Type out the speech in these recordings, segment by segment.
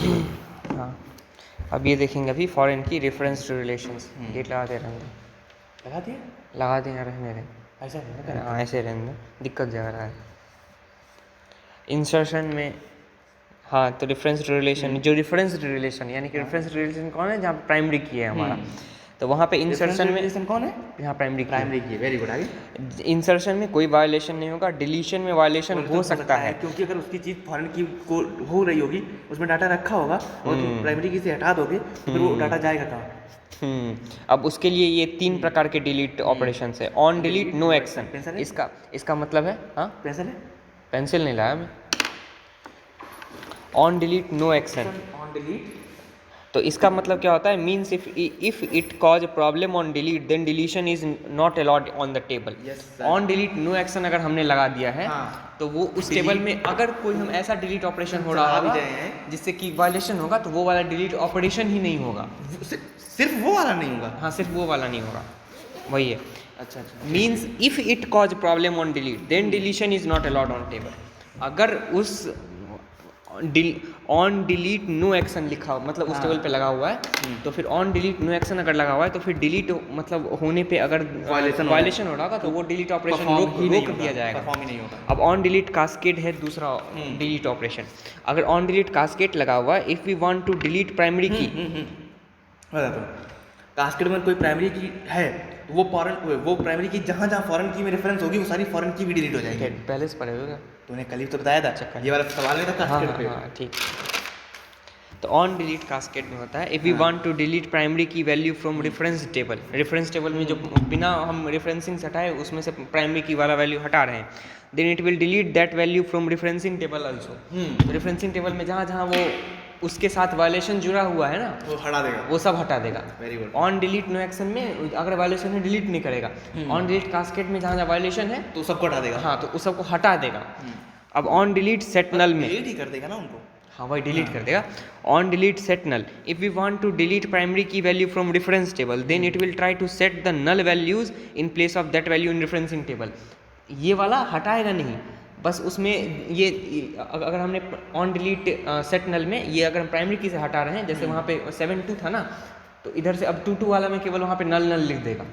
हाँ, अब ये देखेंगे अभी फॉरेन की रेफरेंस टू रिलेशंस। डेट लगा दे रहने दो, लगा दिया लगा दें रहने दें। ऐसा है ना हाँ ऐसे रहने दो, दिक्कत जा रहा है इंसर्शन में। हाँ तो रेफरेंस टू रिलेशन, जो रेफरेंस रिलेशन यानी कि रेफरेंस रिलेशन कौन है, जहाँ प्राइमरी की है हमारा, तो वहाँ पे इंसर्शन में रिलेशन कौन है? यहाँ प्राइमरी की प्राइमरी की है। Very good. आगे इंसर्शन में कोई वायलेशन नहीं होगा, डिलीशन में वायलेशन हो सकता है। क्योंकि अगर उसकी चीज़ फॉरेन की को हो रही होगी, उसमें डाटा रखा होगा और तुम प्राइमरी की से हटा दोगे तो फिर वो डाटा जाएगा कहाँ? अब उसके लिए ये 3 प्रकार के डिलीट ऑपरेशंस है। On delete, no action. इसका मतलब है, हाँ पेंसिल है? पेंसिल नहीं लाया मैं। On delete, no action. On delete तो इसका मतलब क्या होता है, means if it cause problem on delete then deletion is not allowed on the table. On delete no action अगर हमने लगा दिया है, तो वो उस टेबल में अगर कोई हम ऐसा डिलीट ऑपरेशन हो रहा होगा जिससे कि वायलेशन होगा, तो वो वाला डिलीट ऑपरेशन ही नहीं होगा। सिर्फ वो वाला नहीं होगा? हाँ सिर्फ वो वाला नहीं होगा, वही है। अच्छा। Means if it cause problem on delete then deletion is not allowed on table. अगर उस ऑन डिलीट नो एक्शन लिखा हो, मतलब उस टेबल पे लगा हुआ है, तो फिर ऑन डिलीट नो एक्शन अगर लगा हुआ है, तो फिर डिलीट मतलब होने पे अगर वायलेशन हो रहा होगा, तो वो डिलीट ऑपरेशन रोक दिया जाएगा। नहीं होगा। अब ऑन डिलीट कास्केड है दूसरा डिलीट ऑपरेशन। अगर ऑन डिलीट कास्केड लगा हुआ है, if we want to delete primary key, cascade में कोई प्राइमरी की है तो वो प्राइमरी की जहाँ जहाँ फॉरेन की में रेफरेंस होगी, वो सारी फॉरेन की भी डिलीट हो जाएगी। पहले से पढ़े होगा, तूने कल ही तो बताया था। ये वाला सवाल नहीं था कास्केड पे? हाँ ठीक। तो ऑन डिलीट कास्केड में होता है, if we want to delete primary key value from reference table. Reference table में जो बिना हम रेफरेंसिंग से हटाए उसमें से प्राइमरी की वाला वैल्यू हटा रहे हैं, then it will delete that value from referencing table also. Referencing table में जहाँ जहाँ वो उसके साथ वायलेशन जुड़ा हुआ है ना, वो हटा देगा, वो सब हटा देगा। Very good. On delete no action में अगर वायलेशन है डिलीट नहीं करेगा। ऑन डिलीट कास्केड में जहाँ जहाँ वायलेशन है तो सबको हटा देगा। हाँ तो उस सबको हटा देगा। अब ऑन डिलीट सेट नल में डिलीट ही कर देगा ना उनको। हाँ वही डिलीट कर देगा। On delete set null, if we want to delete primary key value from reference table then it will try to set the null values in place of that value in referencing table. ये वाला हटाएगा नहीं, बस उसमें ये अगर हमने on delete set नल में ये अगर हम प्राइमरी की से हटा रहे हैं, जैसे वहाँ पे 7 2 था ना, तो इधर से अब 2 2 वाला में केवल वहाँ पे नल लिख देगा।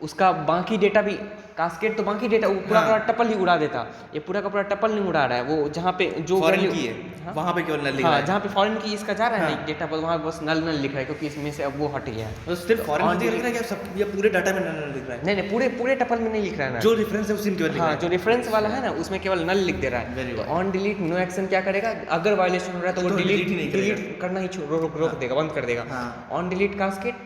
उसका बाकी डेटा भी कास्केड तो बाकी डेटा पूरा पूरा टपल ही उड़ा देता। ये पूरा का पूरा टपल नहीं उड़ा रहा है, वो जहाँ पे जो फॉरेन की है वहाँ पे केवल नल लिख रहा है। जहाँ पे फॉरेन की इसका जा रहा है ना डेटा, वहाँ बस नल लिख रहा है, क्योंकि इसमें से अब वो हट गया है। तो सिर्फ फॉरेन की लिख रहा है क्या सब, या पूरे डाटा में नल लिख रहा है? नहीं पूरे टपल में नहीं लिख रहा है ना, जो रेफरेंस है उसी में केवल लिख रहा है। जो रेफरेंस वाला है ना उसमें केवल नल लिख दे रहा है। तो ऑन डिलीट नो एक्शन क्या करेगा, अगर वायलेशन हो रहा है तो वो डिलीट करना ही रोक देगा, बंद कर देगा। ऑन डिलीट कास्केड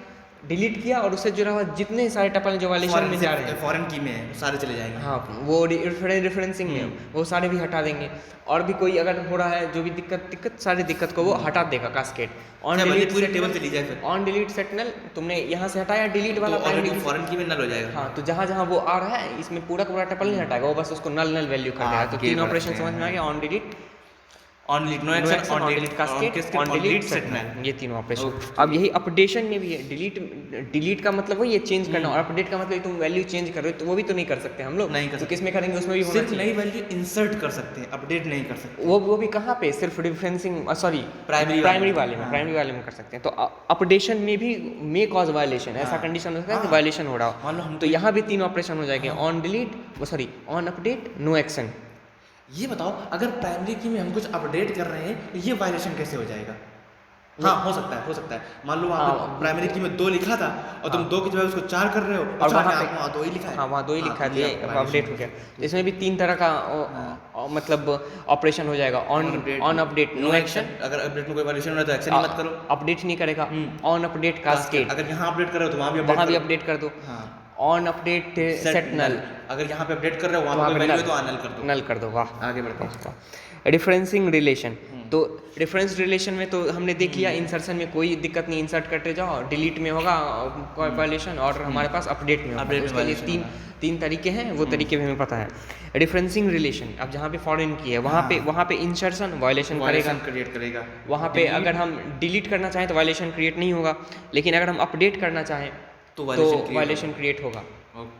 डिलीट किया और उससे जुड़ा हुआ जितने सारे टपल जो वायलेशन में जा रहे हैं फॉरेन की में है सारे चले जाएंगे। हाँ वो रेफरेंसिंग में वो सारे भी हटा देंगे। और भी कोई अगर हो रहा है जो भी दिक्कत सारी दिक्कत को वो हटा देगा कास्केड। ऑन डिलीट पूरे टेबल से ली जाए फिर ऑन डिलीट सेट नल, तुमने यहाँ से हटाया डिलीट वाला तो फॉरेन की में नल हो जाएगा। हाँ तो जहाँ जहाँ वो आ रहा है इसमें पूरा टपल नहीं हटाएगा, वो बस उसको नल वैल्यू कर देगा। तो 3 ऑपरेशन समझ में आ गया, on delete, on delete no action, on delete cascade, on delete set null, ये तीनों ऑपरेशन। अब यही अपडेशन में भी है। डिलीट का मतलब वही है चेंज करना, और अपडेट का मतलब तुम वैल्यू चेंज कर रहे हो, तो वो भी तो नहीं कर सकते हम लोग। नहीं कर सकते। तो किसमें करेंगे, उसमें भी सिर्फ नई वैल्यू इंसर्ट कर सकते हैं, अपडेट नहीं कर सकते। वो भी कहाँ पे, सिर्फ रेफरेंसिंग सॉरी प्राइमरी वाले में कर सकते हैं। तो अपडेशन में भी मे कॉज वायलेशन, ऐसा कंडीशन हो सकता है कि वायलेशन हो रहा हो, तो यहाँ भी 3 ऑपरेशन हो जाएंगे, on delete sorry on update no action. ये बताओ अगर प्राइमरी की में हम कुछ अपडेट कर रहे हैं तो ये वायलेशन कैसे हो जाएगा? हाँ हो सकता है। मान लो वहाँ पे प्राइमरी की में 2 लिखा था और तुम 2 की जगह उसको 4 कर रहे हो और वहाँ 2 ही लिखा है। हाँ वहाँ 2 ही लिखा है, अपडेट हो गया। इसमें भी 3 तरह का मतलब ऑपरेशन हो जाएगा। ऑन अपडेट नो एक्शन, अगर अपडेट में कोई वायलेशन हो रहा है तो एक्शन ही मत करो, अपडेट नहीं करेगा। ऑन अपडेट कास्केड, अगर यहाँ अपडेट कर रहे हो तो वहाँ भी अपडेट कर दो। ऑन अपडेट सेट नल, अगर यहाँ पे अपडेट कर रहे हो वहाँ पे वैल्यू तो नल कर दो। वाह आगे बढ़ते हैं। रेफरेंसिंग रिलेशन, तो रेफरेंस रिलेशन में तो हमने देख लिया, इंसर्शन में कोई दिक्कत नहीं, इंसर्ट करते जाओ, डिलीट में होगा वायलेशन, और हमारे पास अपडेट में होगा। उसके लिए 3 तरीके हैं, वो तरीके भी हमें पता है। रेफरेंसिंग रिलेशन, अब जहाँ पे फॉरेन की है वहाँ पे इंसर्शन वायलेशन क्रिएट करेगा। वहाँ पे अगर हम डिलीट करना चाहें तो वायलेशन क्रिएट नहीं होगा, लेकिन अगर हम अपडेट करना चाहें तो वायलेशन क्रिएट होगा।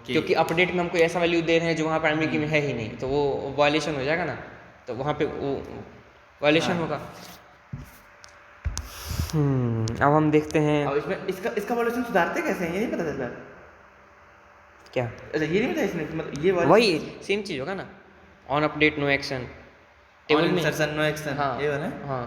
क्योंकि अपडेट में हम कोई ऐसा वैल्यू दे रहे हैं जो वहाँ प्राइमरी की में है ही नहीं, तो वो वायलेशन हो जाएगा ना, तो वहाँ पे वो वायलेशन होगा। अब हम देखते हैं अब इसमें इसका वैल्यूएशन सुधारते कैसे हैं ये नहीं पता चल रहा। क्या, अच्छा ये नहीं पता इसमें मतलब ये वही सेम चीज़ होगा ना, on update no action table में। इंसर्शन नो एक्शन हाँ ये वाला है? हाँ,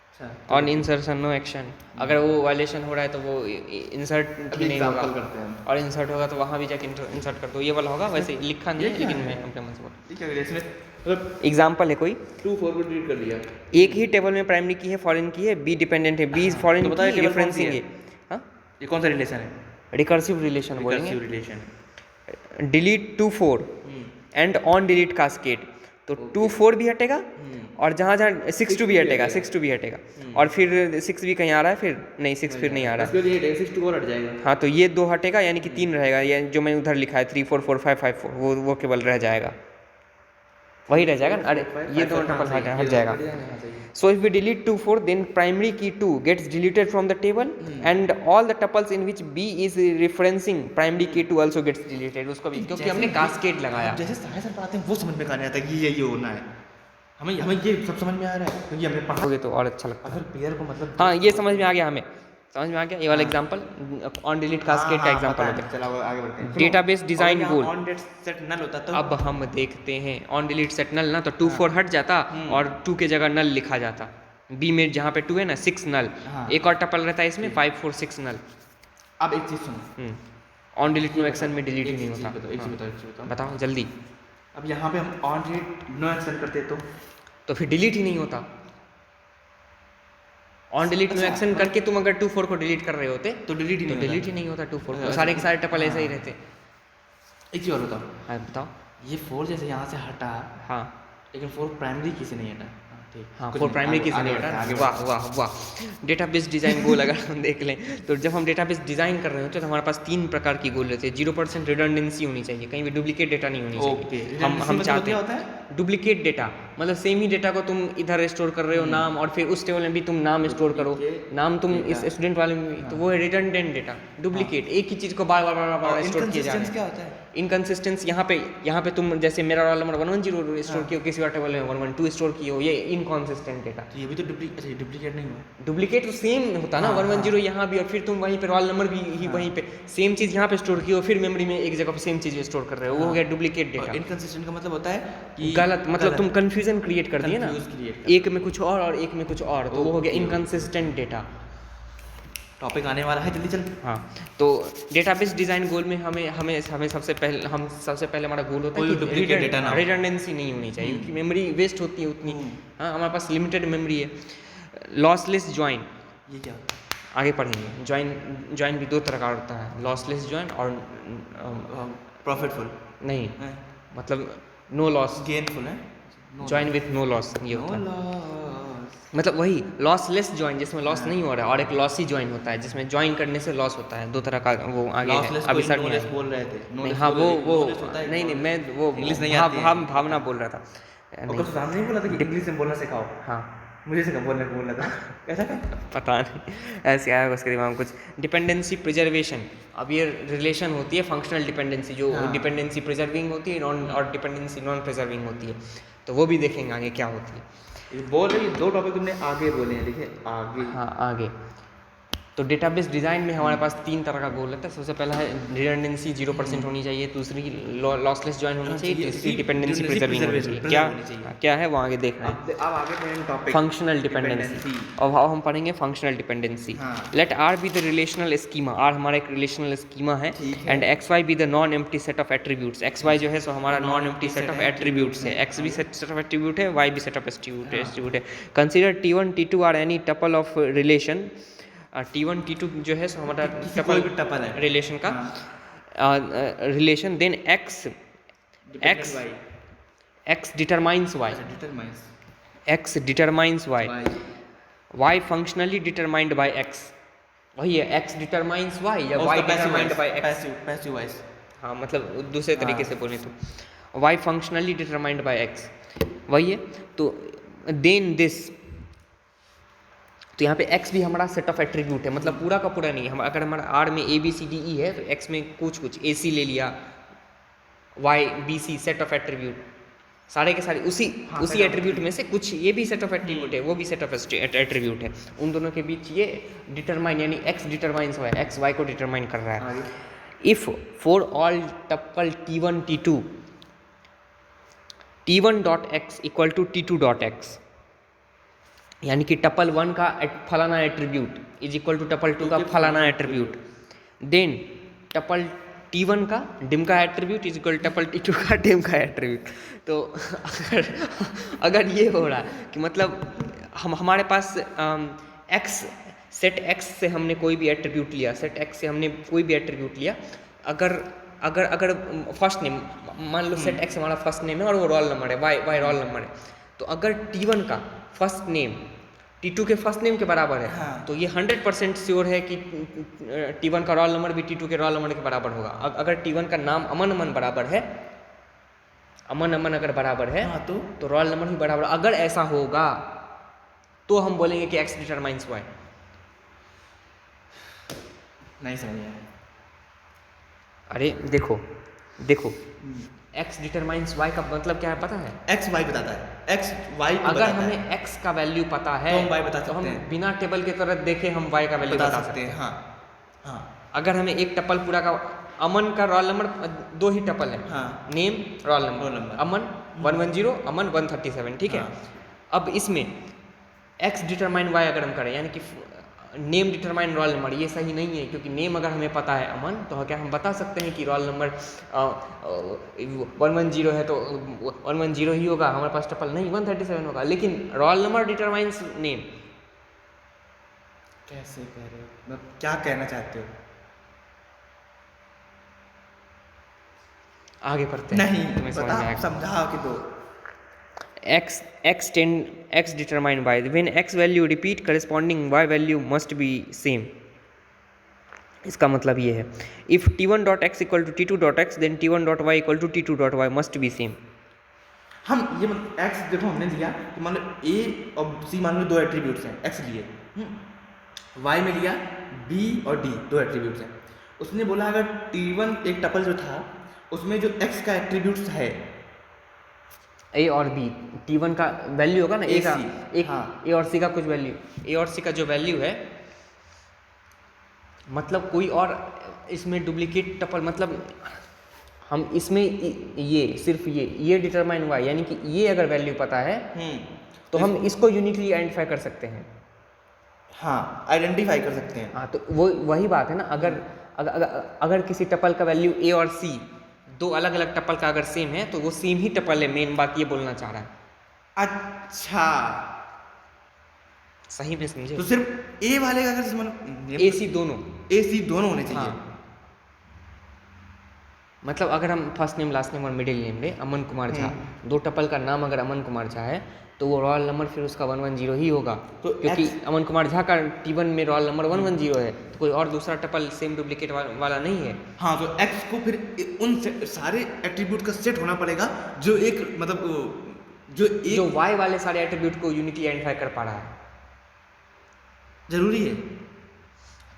अच्छा ऑन इंसर्शन नो एक्शन, अगर वो वायलेशन हो रहा है तो वो इंसर्ट अभी नहीं होगा, एग्जांपल करते हैं। और इंसर्ट होगा तो वहाँ भी जाके इंसर्ट कर दो, ये वाला होगा। वैसे लिखा नहीं ये है क्या लेकिन है? मैं अपने मन से बोल, ठीक है इसमें मतलब एग्जाम्पल है कोई, 2 4 को डिलीट कर दिया। एक ही टेबल में प्राइमरी की है, फॉरेन की है, बी डिपेंडेंट है, बी हाँ, फॉरेन तो बताओ ये की, टेबल कौन सी रेफरेंसिंग है? है। हाँ, ये कौन सा रिलेशन है? रिकर्सिव रिलेशन बोलेंगे। Recursive relation. Delete to 4 and on delete cascade, तो 2 4 भी हटेगा और जहाँ जहाँ 6 2 भी हटेगा, 6 2 भी हटेगा, और फिर 6 भी कहीं आ रहा है, फिर नहीं 6 फिर नहीं आ रहा है। इसके लिए 6 2 और हट जाएगा। हाँ, तो ये 2 हटेगा, यानी कि 3 रहेगा, ये जो मैंने उधर लिखा है 3 4 4 5 5 4, वो केवल रह जाएगा, वही रह जाएगा ना। अरे ये दोनों टपल हट जाएगा। So if we delete 2 4, then primary key 2 gets deleted from the table and all the tuples in which B is referencing primary key 2 also gets deleted, उसको भी, क्योंकि हमने कास्केड लगाया। जैसे सारे सर पढ़ाते हैं वो समझ में नहीं आता कि ये होना है, हमें ये सब समझ में आ रहा है क्योंकि हमने पढ़ा। हो गए तो और अच्छा लगता है। अगर पेयर को मतलब हाँ, ये समझ में आ गया, हमें समझ में आ गया। ये वाला एग्जांपल ऑन डिलीट कास्केड का एग्जांपल होता है। चलो आगे बढ़ते हैं। डेटाबेस डिजाइन गोल, ऑन डेट सेट नल होता तो अब हम देखते हैं ऑन डिलीट सेट नल ना, तो 2 4 हट जाता और 2 के जगह नल लिखा जाता। बी में जहाँ पे 2 है ना, 6 नल, हाँ। एक और टपल रहता है इसमें 5 4 6 नल। अब एक चीज सुनो, ऑन डिलीट नो एक्शन में डिलीट ही नहीं होता। एक चीज बताओ बताओ जल्दी। अब यहाँ पे हम ऑन डेट नो एक्शन करते तो फिर डिलीट ही नहीं होता। ऑन डिलीट नो एक्शन करके तुम अगर 2 4 को डिलीट कर रहे होते तो डिलीट ही तो नहीं डिलीट ही नहीं होता 2 4 को, सारे के सारे टपल ऐसे ही रहते। एक चीज और बताओ, हाँ बताओ। ये 4 जैसे यहाँ से हटा, हाँ लेकिन 4 प्राइमरी की से नहीं हटा। ठीक, हाँ, कुछ फॉर नहीं, प्राइमरी की से आगे नहीं बढ़ते हैं, हटा। आगे वाह वाह वाह। डेटाबेस डिज़ाइन गोल अगर हम देख लें तो जब हम डेटाबेस डिज़ाइन कर रहे होते हैं तो हमारे पास 3 प्रकार की गोल रहती है। 0% रिडंडेंसी होनी चाहिए, कहीं भी डुप्लीकेट डेटा नहीं होनी चाहिए। हम चाहते हैं डुप्लीकेट डेटा, मतलब सेम ही डेटा को तुम इधर स्टोर कर रहे हो नाम, और फिर उस टेबल में भी तुम नाम स्टोर करो, नाम तुम इस स्टूडेंट वाले में, तो वो है रिडंडेंट डेटा, डुप्लीकेट, एक ही चीज़ को बार बार बार बार स्टोर किया जा रहा है। क्या होता है? इनकन्सिस्टेंस यहाँ पे तुम जैसे मेरा रोल नंबर 110 स्टोर किए हो, किसी और टेबल में 112 स्टोर किए हो, ये इनकॉन्सिस्टेंट डेटा। तो ये भी तो डुप्लीकेट नहीं हुआ। डुप्लीकेट तो सेम होता ना, 110 यहाँ भी, और फिर तुम वहीं पे रोल नंबर भी ही वहीं पे सेम चीज़ यहाँ पे स्टोर की हो, फिर मेमोरी में एक जगह पे सेम चीज़ स्टोर कर रहे हो, वो हो गया डुप्लीकेट डेटा। इनकंसिस्टेंट का मतलब होता है कि गलत, मतलब तुम कंफ्यूजन क्रिएट कर दिए ना, Confuse create एक में कुछ और एक में कुछ और, तो वो हो गया इनकंसिस्टेंट डेटा। टॉपिक आने वाला है, जल्दी चल। हाँ, तो डेटाबेस डिज़ाइन गोल में हमें सबसे पहले हमारा गोल होता है कोई duplicate data ना हो। रिडंडेंसी नहीं होनी चाहिए, क्योंकि मेमोरी वेस्ट होती है उतनी। हाँ, हमारे पास लिमिटेड मेमोरी है। लॉसलेस ज्वाइन, ये क्या? आगे पढ़ेंगे। ज्वाइन भी 2 तरह का होता है, लॉसलेस ज्वाइन और प्रॉफिटफुल नहीं, मतलब नो लॉस, गेनफुल है। ज्वाइन विथ नो लॉस ये होता है। मतलब वही लॉसलेस ज्वाइन जिसमें लॉस नहीं हो रहा है, और एक लॉसी ज्वाइन होता है जिसमें ज्वाइन करने से लॉस होता है। 2 तरह का वो आगे है, अभी सर नहीं बोल रहे थे। नहीं, हाँ वो नहीं मैं वो इंग्लिश नहीं आती है। भावना बोल रहा था। आपको सामने नहीं बोला था कि इंग्लिश में बोलना सिखाओ? हाँ, मुझे से कब बोलने को बोला था? ऐसा क्या? पता नहीं, ऐसे आया उसके दिमाग में कुछ। डिपेंडेंसी प्रिजर्वेशन, अब ये रिलेशन होती है फंक्शनल डिपेंडेंसी, जो डिपेंडेंसी प्रिजर्विंग होती है और डिपेंडेंसी नॉन प्रिजर्विंग होती है, तो वो भी देखेंगे आगे क्या होती है। बोल रही 2 टॉपिक तुमने आगे बोले हैं, देखिए आगे। हाँ आगे, तो डेटाबेस डिज़ाइन में हमारे पास 3 तरह का गोल रहता है। सबसे पहला है रिडंडेंसी 0% होनी चाहिए, दूसरी लॉसलेस ज्वाइन होनी चाहिए, तीसरी डिपेंडेंसी प्रिजर्विंग होनी चाहिए। क्या है वो आगे देख रहे हैं। अब आगे पढ़ेंगे टॉपिक फंक्शनल डिपेंडेंसी। अब हम पढ़ेंगे functional dependency. Let R be the relational schema, R हमारा एक रिलेशनल स्कीमा है, and X Y be the non empty set of attributes. X Y जो है सो हमारा non empty set of attributes है, एक्स भी सेट ऑफ एट्रीब्यूट है, वाई भी सेट ऑफ एट्रीब्यूट है। Consider T1 T2 are any tuple of relation. T1 T2 जो है सो हमारा टपल है रिलेशन का relation, then x determines y, x determines y, y functionally determined by x। वही है, x डिटरमाइंस y या y determined by x। Passive voice. हाँ, मतलब दूसरे तरीके से बोले तो y functionally determined by x, वही है। तो देन दिस, तो यहाँ पे x भी हमारा सेट ऑफ एट्रीब्यूट है, मतलब पूरा का पूरा नहीं। हम अगर हमारा R में A B C D E है तो x में कुछ A C ले लिया, y B C set of attribute, सारे के सारे उसी हाँ, उसी सेट ऑफ एट्रीब्यूट में से कुछ ये भी सेट ऑफ एट्रीब्यूट है, वो भी सेट ऑफ एट्रीब्यूट है, उन दोनों के बीच ये डिटरमाइन यानी X determines Y, X Y को डिटरमाइन कर रहा है। आगे if for all tuple t1 t2 t1 dot X equal to t2 dot X, यानी कि टपल 1 का फलाना attribute is equal to tuple 2 का फलाना एट्रीब्यूट, देन टपल t1 का डिम का attribute is equal tuple t2 का डिम का एट्रीब्यूट। तो अगर ये हो रहा है कि मतलब हमारे पास x सेट x से हमने कोई भी एट्रीब्यूट लिया, सेट x से हमने कोई भी एट्रीब्यूट लिया, अगर अगर अगर फर्स्ट नेम मान लो सेट x हमारा फर्स्ट नेम है और वो रोल नंबर है, y रोल नंबर है, तो अगर t1 का फर्स्ट नेम t2 के फर्स्ट नेम के बराबर है, हाँ। तो ये 100% श्योर है कि t1 का रोल नंबर भी t2 के रोल नंबर के बराबर होगा। अगर t1 का नाम अमन अमन बराबर है, अमन अमन अगर बराबर है, हाँ, तो रोल नंबर भी बराबर। अगर ऐसा होगा तो हम बोलेंगे कि x डिटरमाइंस y। नहीं समझ आया। अरे देखो देखो x डिटरमाइंस y का मतलब क्या है पता है? एक्स वाई बताता है, एक्स वाई को अगर बताता हमें है, x का वैल्यू पता है तो हम y बता तो हम सकते हैं। बिना टेबल के तरह देखे हम y का वैल्यू बता सकते हैं। हाँ हाँ अगर हमें एक टपल पूरा का अमन का रोल नंबर, दो ही टपल है, हाँ। Name roll roll number, number. Aman 110 Aman 137, ठीक है। हाँ। अब इसमें x डिटरमाइन y अगर हम करें, यानी कि नेम डिटरमाइन रोल नंबर, ये सही नहीं है, क्योंकि नेम अगर हमें पता है अमन, तो क्या हम बता सकते हैं कि रोल नंबर 110 है तो 110 ही होगा, हमारे पास टपल नहीं 137 होगा, लेकिन रोल नंबर डिटरमाइंस नेम। कैसे कह रहे हो, मतलब क्या कहना चाहते हो? आगे पढ़ते हैं, नहीं तुम्हें समझ में बता, आएगा। समझाओ कि दो x determined by when x value repeat corresponding y value must be same। इसका मतलब ये है if t1 dot X equal to t2 dot X then t1 dot y equal to t2 dot y must be same. हम ये मतलब x देखो हमने लिया कि मान लो ए और सी मान लो दो एट्रीब्यूट्स हैं, एक्स लिए, वाई में लिया बी और डी दो एट्रीब्यूट्स हैं। उसने बोला अगर t1 एक टपल जो था उसमें जो एक्स का एट्रीब्यूट्स है a और b, t1 का वैल्यू होगा ना, a का AC, एक, हाँ। a और c का कुछ वैल्यू, a और c का जो वैल्यू है, मतलब कोई और इसमें डुप्लीकेट टपल, मतलब हम इसमें ये सिर्फ ये डिटरमाइन y, यानी कि ये अगर वैल्यू पता है तो हम इसको यूनिकली आइडेंटिफाई कर सकते हैं। हाँ, आइडेंटिफाई कर सकते हैं। हाँ, तो वो वही बात है ना, अगर किसी टपल का वैल्यू a और c दो अलग अलग टपल का अगर सेम है तो वो सेम ही टपल है, मेन बात ये बोलना चाह रहा है। अच्छा, सही में समझे? तो सिर्फ ए वाले का अगर ए सी दोनों, ए सी दोनों होने चाहिए। हाँ। मतलब अगर हम फर्स्ट नेम लास्ट नेम और मिडिल नेम ले अमन कुमार झा, दो टपल का नाम अगर अमन कुमार झा है तो वो रोल नंबर फिर उसका 110 ही होगा, तो क्योंकि अमन कुमार झा का t1 में रोल नंबर 110 है, तो कोई और दूसरा टपल सेम डुप्लीकेट वाला नहीं है। हाँ, तो एक्स को फिर उन सारे एट्रीब्यूट का सेट होना पड़ेगा जो एक मतलब जो y वाले सारे एट्रीब्यूट को यूनिकली आइडेंटिफाई कर पा रहा है, जरूरी है।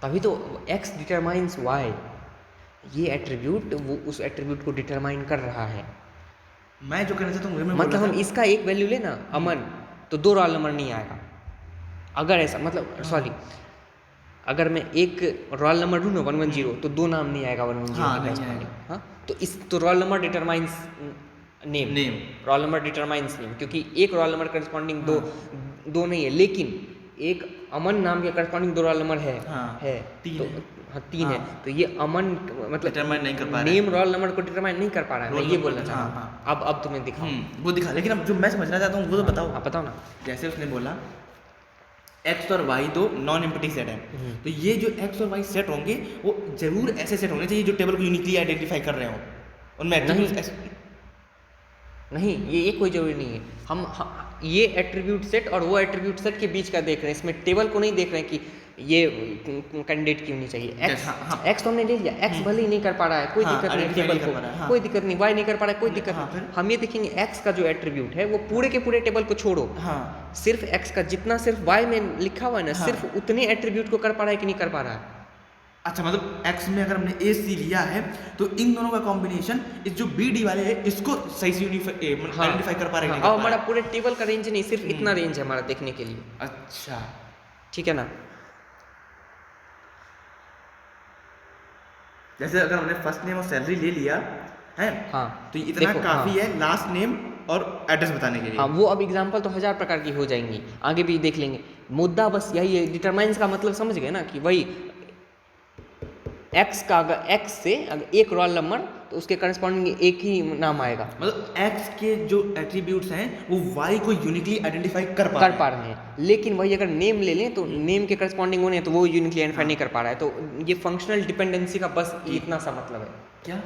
तभी तो x डिटरमाइंस y, ये एट्रीब्यूट वो उस एट्रीब्यूट को डिटरमाइन कर रहा है। मैं जो कहना चाहता हूँ मतलब हम इसका एक वैल्यू ले ना अमन, तो दो रोल नंबर नहीं आएगा। अगर ऐसा मतलब सॉरी, अगर मैं एक रोल नंबर ढूंढूं 110 तो दो नाम नहीं आएगा 110। हाँ, नहीं आएगा। हाँ, तो इस तो roll number determines name, roll number determines name, क्योंकि एक रोल नंबर करस्पॉन्डिंग दो नहीं है, लेकिन एक अमन नाम के करस्पॉन्डिंग दो रोल नंबर है, है तीन तो है। हाँ, तीन है, तो ये अमन मतलब डिटरमाइन नहीं कर पा रहा है। नेम रोल नंबर को डिटरमाइन नहीं कर पा रहा है, मैं ये बोलना चाह रहा हाँ, हूँ। अब तुम्हें दिखाओ। वो दिखा, लेकिन अब जो मैं समझना चाहता हूँ वो तो बताओ। आप बताओ ना। जैसे उसने बोला एक्स और वाई दो नॉन एम्प्टी सेट है, तो ये जो एक्स और वाई सेट होंगे वो जरूर ऐसे सेट होने चाहिए जो टेबल को यूनिकली आइडेंटिफाई कर रहे हो, उनमें एट्रीब्यूट्स नहीं, ये कोई जरूरी नहीं है। हम ये एट्रीब्यूट सेट और वो एट्रीब्यूट सेट के बीच का देख रहे हैं, इसमें टेबल को नहीं देख रहे हैं कि ये कैंडिडेट की होनी चाहिए। एक्स तो हमने ले लिया, एक्स भले ही नहीं कर पा रहा है, कोई दिक्कत नहीं, टेबल को कोई दिक्कत नहीं, वाई नहीं कर पा रहा है, कोई दिक्कत नहीं। हम ये देखेंगे एक्स का जो एट्रीब्यूट है वो पूरे के पूरे टेबल को छोड़ो, सिर्फ एक्स का जितना सिर्फ वाई में लिखा हुआ है ना, सिर्फ उतने एट्रीब्यूट को कर पा रहा है कि नहीं कर पा रहा है। अच्छा, मतलब x में अगर हमने a c लिया है तो इन दोनों का कॉम्बिनेशन इस जो b d वाले है इसको सही से आइडेंटिफाई कर पा रहे हैं, नहीं और कर पा हमारा रहे? पूरे टेबल का रेंज नहीं, सिर्फ इतना रेंज है हमारा देखने के लिए, अच्छा, ठीक है ना। जैसे अगर हमने फर्स्ट नेम और सैलरी ले लिया है, हाँ, तो इतना देखो, काफी हाँ, है लास्ट नेम और एड्रेस बताने के लिए। हाँ, वो अब एग्जाम्पल तो 1000 प्रकार की हो जाएंगी, आगे भी देख लेंगे। मुद्दा बस यही है, डिटरमाइंस का मतलब समझ गए ना, कि वही x का अगर x से अगर एक रोल नंबर तो उसके करस्पॉन्डिंग एक ही नाम आएगा, मतलब x के जो एट्रीब्यूट्स हैं वो y को यूनिकली आइडेंटिफाई कर पा रहे हैं। लेकिन वही अगर नेम ले लें तो नेम के करस्पॉन्डिंग होने तो वो यूनिकली आइडेंटिफाई नहीं कर पा रहा है। तो ये फंक्शनल डिपेंडेंसी का बस इतना सा मतलब है। क्या?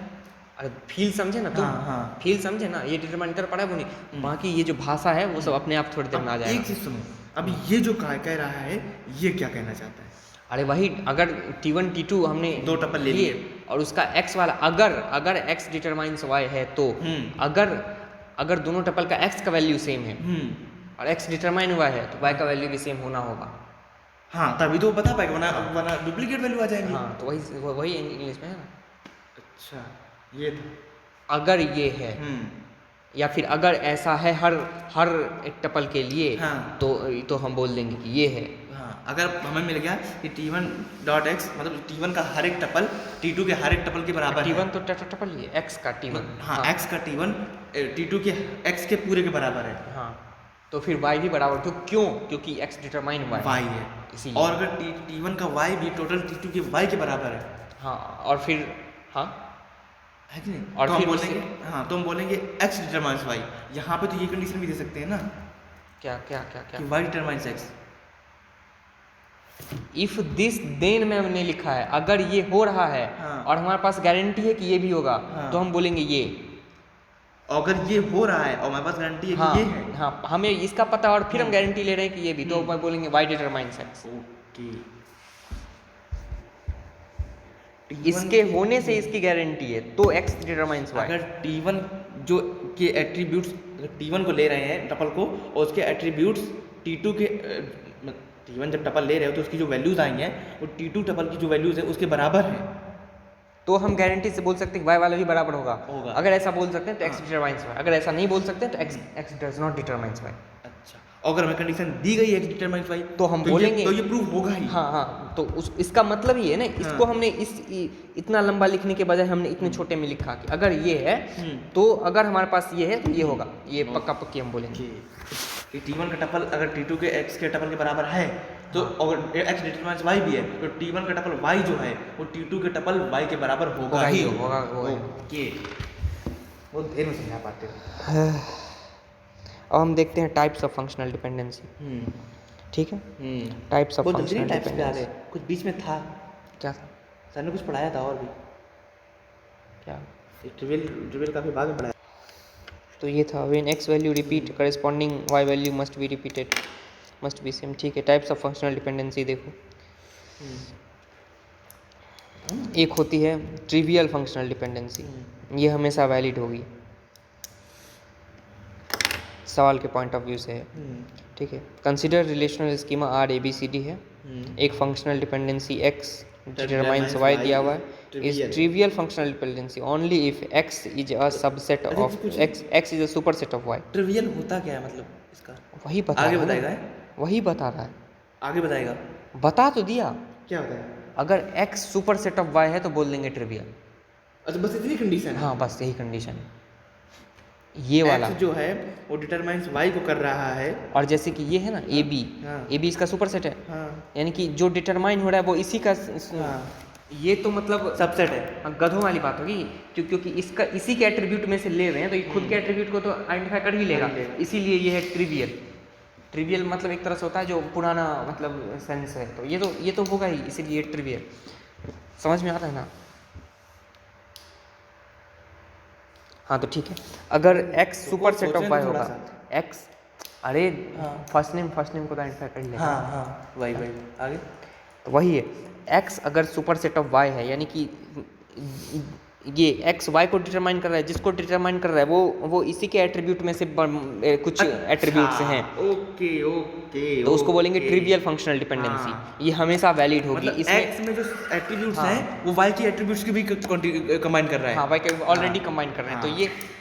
अरे फील समझे ना तुम, हाँ, हाँ। फील समझे ना, ये डिटरमाइन कर पा रहा है वो नहीं, बाकी ये जो भाषा है वो सब अपने आप थोड़ी देर में आ अब जाएगा। एक चीज सुनो, अब ये जो कह रहा है ये क्या कहना चाहता है? अरे वही, अगर T1 T2 हमने दो टपल ले लिए और उसका x वाला अगर x डिटरमाइंस y है तो अगर दोनों टपल का x का वैल्यू सेम है और x डिटरमाइन हुआ है तो y का वैल्यू भी सेम होना होगा। हाँ, तभी तो बता पाएगा, वरना डुप्लीकेट वैल्यू आ जाएंगी। हाँ, तो वही इंग्लिश में है ना। अच्छा, ये था। अगर ये है या फिर अगर ऐसा है हर एक टपल के लिए, हाँ। तो हम बोल देंगे कि ये है। हाँ, अगर हमें मिल गया कि T1 डॉट x मतलब T1 का हर एक टपल T2 के हर एक टपल के बराबर है। T1 तो टपल ही है, x का T1। हाँ, x का T1 T2 के x के पूरे के बराबर है। हाँ, तो फिर y भी बराबर, तो क्यों? क्योंकि x डिटरमाइन हुआ y है, इसीलिए। और अगर T1 का y भी टोटल T2 के y के बराबर है। हाँ, और फिर हाँ है कि नहीं? और तो हम फिर बोलेंगे, हाँ, तो हम बोलेंगे x डिटरमाइंस y। यहाँ पे तो ये कंडीशन भी दे सकते हैं ना, क्या क्या क्या क्या कि y determines x। If this then में हमने लिखा है, अगर ये हो रहा है हाँ। और हमारे पास गारंटी है कि ये भी होगा, हाँ। तो हम बोलेंगे ये। अगर ये हो रहा है और हमारे पास गारंटी है हाँ, कि ये है। हाँ, हमें इसका पता और फिर हम गारंटी ले रहे हैं कि ये भी, तो मैं बोलेंगे y डिटरमाइंस x। ओके, इसके होने से इसकी गारंटी है तो x डिटरमाइंस y। अगर T1 जो के एट्रीब्यूट्स, अगर T1 को ले रहे हैं टपल को और उसके एट्रीब्यूट्स T2 के T1 जब टपल ले रहे हो तो उसकी जो वैल्यूज आई हैं वो T2 टपल की जो वैल्यूज है उसके बराबर है, तो हम गारंटी से बोल सकते हैं y वाला भी बराबर होगा। होगा। अगर ऐसा बोल सकते हैं तो x डिटरमाइंस y, अगर ऐसा नहीं बोल सकते तो x does not determines y। अच्छा, अगर हमें कंडीशन दी गई है x डिटरमाइंस y तो हम बोलेंगे, तो ये प्रूव होगा ही। हाँ, हाँ, तो इसका मतलब ये है ना, इसको हमने इतना लंबा लिखने के बजाय हमने इतने छोटे में लिखा कि अगर ये है तो अगर हमारे पास ये है तो ये होगा, ये पक्का पक्की हम बोलेंगे। कि T1 का टपल अगर T2 के x के टपल के बराबर है तो अगर x डिटरमाइंस y भी है तो T1 का टपल y जो है वो T2 के टपल y के बराबर होगा ही होगा। ओके, वो देर में समझा पाते हो। अब हम देखते हैं टाइप्स ऑफ फंक्शनल डिपेंडेंसी। ठीक है, टाइप्स ऑफ बहुत जल्दी फंक्शनल टाइप्स पे आ डिपेंडेंसी। गए, कुछ बीच में था, क्या था? सर ने कुछ पढ़ाया था और भी, क्या? ट्रिवियल काफी बाद में पढ़ाया। तो ये था when x value repeat corresponding y value must be repeated, must be same. ठीक है, टाइप्स ऑफ फंक्शनल डिपेंडेंसी देखो, एक होती है ट्रिवियल फंक्शनल डिपेंडेंसी, ये हमेशा वैलिड होगी सवाल के पॉइंट ऑफ व्यू से है। ठीक है, consider relational schema R A B C D है, एक functional dependency x determines y दिया हुआ है, is trivial functional dependency only if x is a subset of x is a superset of y। Trivial होता क्या है मतलब इसका? वही बता आगे रहा है ना, बताएगा, वही बता रहा है, आगे बताएगा, बता तो दिया। क्या होता है? अगर x सुपरसेट ऑफ y है तो बोल देंगे ट्रिवियल। अच्छा, बस इतनी कंडीशन है? हाँ, बस यही कंडीशन है, ये वाला X जो है वो डिटरमाइंस y को कर रहा है, और जैसे कि ये है ना ए बी, हाँ। ए बी इसका सुपरसेट है, हाँ, यानी कि जो डिटरमाइन हो रहा है वो इसी का हाँ, ये तो मतलब सबसेट है। हाँ, गधों वाली बात होगी, क्योंकि इसका इसी के एट्रीब्यूट में से ले रहे हैं तो ये खुद के एट्रीब्यूट को तो आइडेंटिफाई कर ही लेगा, इसीलिए ये है ट्रिवियल। ट्रिवियल मतलब एक तरह से होता है जो पुराना मतलब सेंस है, तो ये तो होगा ही, इसीलिए ट्रिवियल। समझ में आ रहा है ना? हाँ, तो ठीक है, अगर x सुपरसेट ऑफ y होगा, x, अरे फर्स्ट नेम को तो आइडेंटिफाई कर लेगा। हाँ, वही आगे तो वही है, x अगर सुपरसेट ऑफ y है, यानी कि ये एक्स वाई को डिटरमाइन कर रहा है, जिसको डिटरमाइन कर रहा है वो इसी के एट्रीब्यूट में से कुछ एट्रीब्यूट्स हैं, ओके ओके, तो उसको बोलेंगे ओके। Trivial functional dependency. हाँ। ये हमेशा वैलिड होगी। मतलब इसमें एक्स में जो एट्रीब्यूट्स हाँ। हैं वो वाई के एट्रीब्यूट्स की भी कंबाइन कर रहा है। हाँ वाई के ऑलरेडी हाँ। कंबाइन कर रहे हैं, हाँ, तो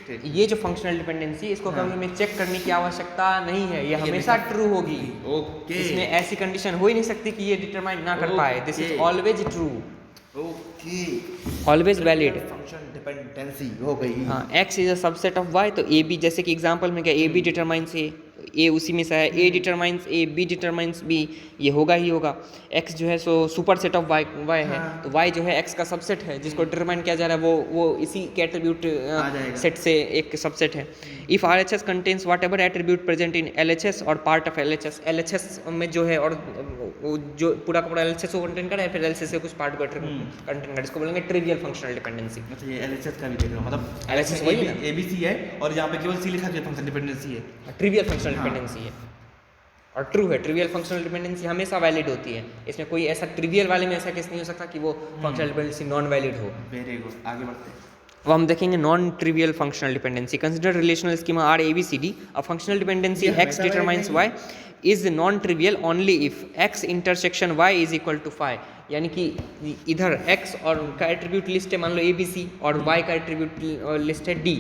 ठीक। ये जो फंक्शनल डिपेंडेंसी, इसको हाँ। कभी हमें चेक करने की आवश्यकता नहीं है, ये हमेशा ट्रू होगी। ओके इसमें ऐसी कंडीशन हो ही नहीं सकती कि ये डिटरमाइन ना कर पाए। This is okay. Always true, okay, always valid. Function dependency हो गई। हाँ, x is a subset of y, तो ए बी, जैसे कि एग्जांपल में क्या ए बी डिटरमाइंस ए उसी में से है, ए determines A, B determines B, ये होगा ही होगा। x जो है so super set of y है, हाँ। तो y जो है x का सबसेट है, जिसको डिटरमाइन किया जा रहा है वो इसी के एट्रीब्यूट जाएगा। सेट से एक सबसेट है। If RHS contains what ever attribute present in LHS और पार्ट ऑफ LHS, LHS में जो है और वो जो पूरा का पूरा LHS को कंटेन करे, फिर LHS से कुछ पार्ट को कंटेन करे, इसको बोलेंगे ट्रिवियल फंक्शनल डिपेंडेंसी। अच्छा, ये एलएचएस का भी देख रहा हूँ, मतलब LHS वही है ना? एबीसी है और यहाँ पे केवल सी लिखा गया फंक्शन डिपेंडेंसी है। ट्रिवियल फंक्शनल हाँ। डिपेंडेंसी है और ट्रू है। ट्रिवियल फंक्शनल डिपेंडेंसी हमेशा वैलिड होती है, इसमें कोई ऐसा ट्रिवियल वाले में ऐसा केस नहीं हो सकता कि वो फंक्शनल डिपेंडेंसी नॉन वैलिड हो। वेरी गुड, आगे बढ़ते हैं। अब हम देखेंगे non trivial functional dependency. Consider relational schema R A B C D, a functional dependency ये एक्स हमेशा determines valid Y is non trivial only if X intersection Y is equal to phi. यानी कि इधर x और का attribute list है, मान लो ए B सी, और वाई का एट्रीब्यूट लिस्ट है डी,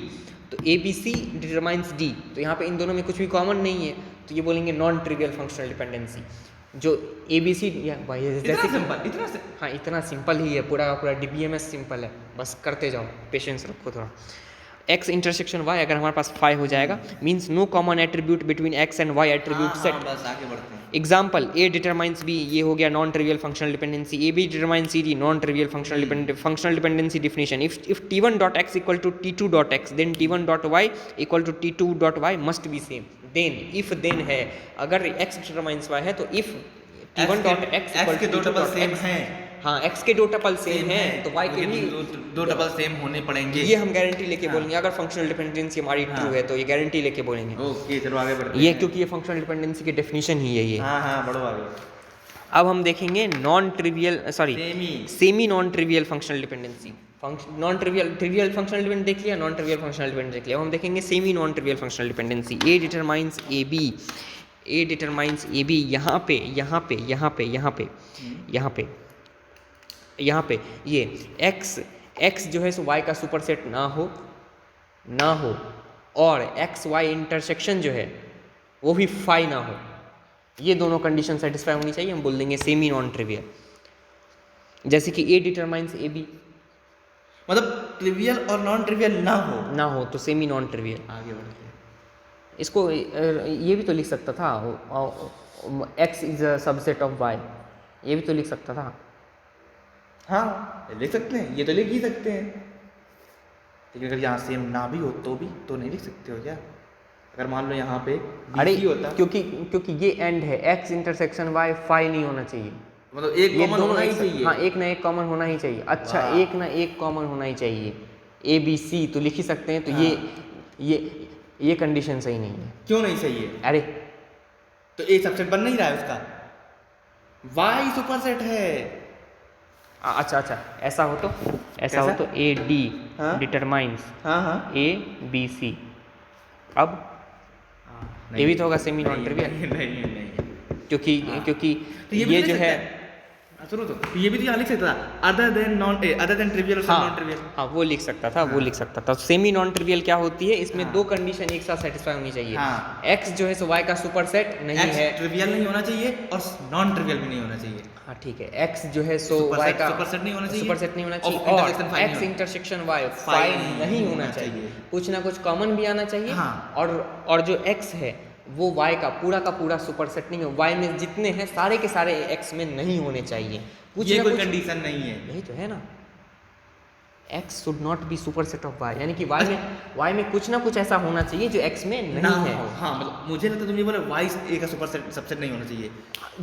तो A B C determines D, तो यहाँ पे इन दोनों में कुछ भी कॉमन नहीं है, तो ये बोलेंगे नॉन ट्रिवियल फंक्शनल डिपेंडेंसी। जो ए बी सी जैसे इतना हाँ, इतना सिंपल ही है, पूरा का पूरा DBMS सिंपल है, बस करते जाओ, पेशेंस रखो थोड़ा। एक्स इंटरसेक्शन वाई अगर हमारे पास फाई हो जाएगा, means no common attribute between X and Y attribute set. बस आगे बढ़ते हैं। एग्जाम्पल ए डिटरमाइंस बी, ये हो गया non trivial functional dependency. A B determines C D, non trivial functional dependency definition. If t1.x equal to t2.x, then t1.y equal to t2.y must be same. Then है, अगर x determines y है तो if t1.x equal के to दो tuple same t2.x, हैं, हाँ x के दो टपल सेम हैं, तो y के भी दो टपल सेम होने पड़ेंगे। ये हम गारंटी लेके हाँ। बोलेंगे। अगर फंक्शनल डिपेंडेंसी हमारी हाँ। ट्रू है तो ये गारंटी लेके बोलेंगे। ओके, चलो आगे बढ़ते ये हैं। क्योंकि ये फंक्शनल डिपेंडेंसी की डेफिनेशन ही है ये। हाँ हाँ, बढ़ो आगे। अब हम देखेंगे non trivial semi non trivial functional dependency. Non trivial functional dependence देख लिया, नॉन ट्रिवियल फंक्शनल डिपेंडेंस देख लिया। अब हम देखेंगे semi non trivial functional dependency. A determines A B, A determines A B, यहाँ पे ये x जो है सो y का सुपरसेट ना हो और x y इंटरसेक्शन जो है वो भी फाई ना हो, ये दोनों कंडीशन सेटिस्फाई होनी चाहिए, हम बोल देंगे सेमी नॉन ट्रिवियल। जैसे कि ए डिटरमाइंस ए बी, मतलब ट्रिवियल और नॉन ट्रिवियल ना हो तो सेमी नॉन ट्रिवियल। आगे बढ़ते हैं। इसको ये भी तो लिख सकता था, x is a subset of y, ये भी तो लिख सकता था। हाँ, लिख सकते हैं, ये तो लिख ही सकते हैं, लेकिन अगर यहाँ सेम ना भी हो तो नहीं लिख सकते हो क्या? अगर मान लो यहाँ पे अरे BC होता, क्योंकि ये एंड है, x इंटरसेक्शन y फाई नहीं होना चाहिए, मतलब एक ये कॉमन दोनों होना ही एक चाहिए। हाँ, एक ना एक कॉमन होना ही चाहिए। अच्छा, वाह। एक ना एक कॉमन होना ही चाहिए। ए बी सी तो लिख ही सकते हैं, तो हाँ। ये कंडीशन सही नहीं है। क्यों नहीं सही है? अरे तो एक सबसेट बन नहीं रहा है उसका, वाई सुपरसेट है। अच्छा, ऐसा हो तो ए डी हाँ? डिटरमाइंस हाँ ए बी सी। अब ये भी तो होगा सेमी नॉन ट्रिवियल, नहीं। क्योंकि हाँ। क्योंकि तो ये भी ये लिख जो सकता है सुनो तो ये भी तो यहाँ लिख सकता था, अदर देन ट्रिवियल और नॉन ट्रिवियल। हाँ, वो लिख सकता था। सेमी नॉन ट्रिवियल क्या होती है, इसमें हाँ। दो कंडीशन एक साथ सेटिस्फाई होनी चाहिए। हाँ। x जो है सो y का सुपरसेट नहीं है। ट्रिवियल नहीं होना चाहिए और नॉन ट्रिवियल भी नहीं होना चाहिए। हाँ ठीक है, x जो है सो y का सुपरसेट नहीं होना चाहिए, सुपरसेट नहीं होना चाहिए, और और intersection phi x नहीं इंटरसेक्शन y phi फाई नहीं नहीं होना होना चाहिए। चाहिए। कुछ ना कुछ कॉमन भी आना चाहिए। हाँ। और जो x है वो y का पूरा सुपरसेट नहीं है, y में जितने हैं सारे के सारे x में नहीं होने चाहिए। कुछ ये ना कोई कुछ कंडीशन नहीं है। यही तो है ना, x should not be superset of y, यानी कि y में कुछ ना कुछ ऐसा होना चाहिए जो x में ना नहीं है। हो। हाँ, मतलब मुझे लगता है तुम ये बोले वाई ए का सुपरसेट सबसेट नहीं होना चाहिए।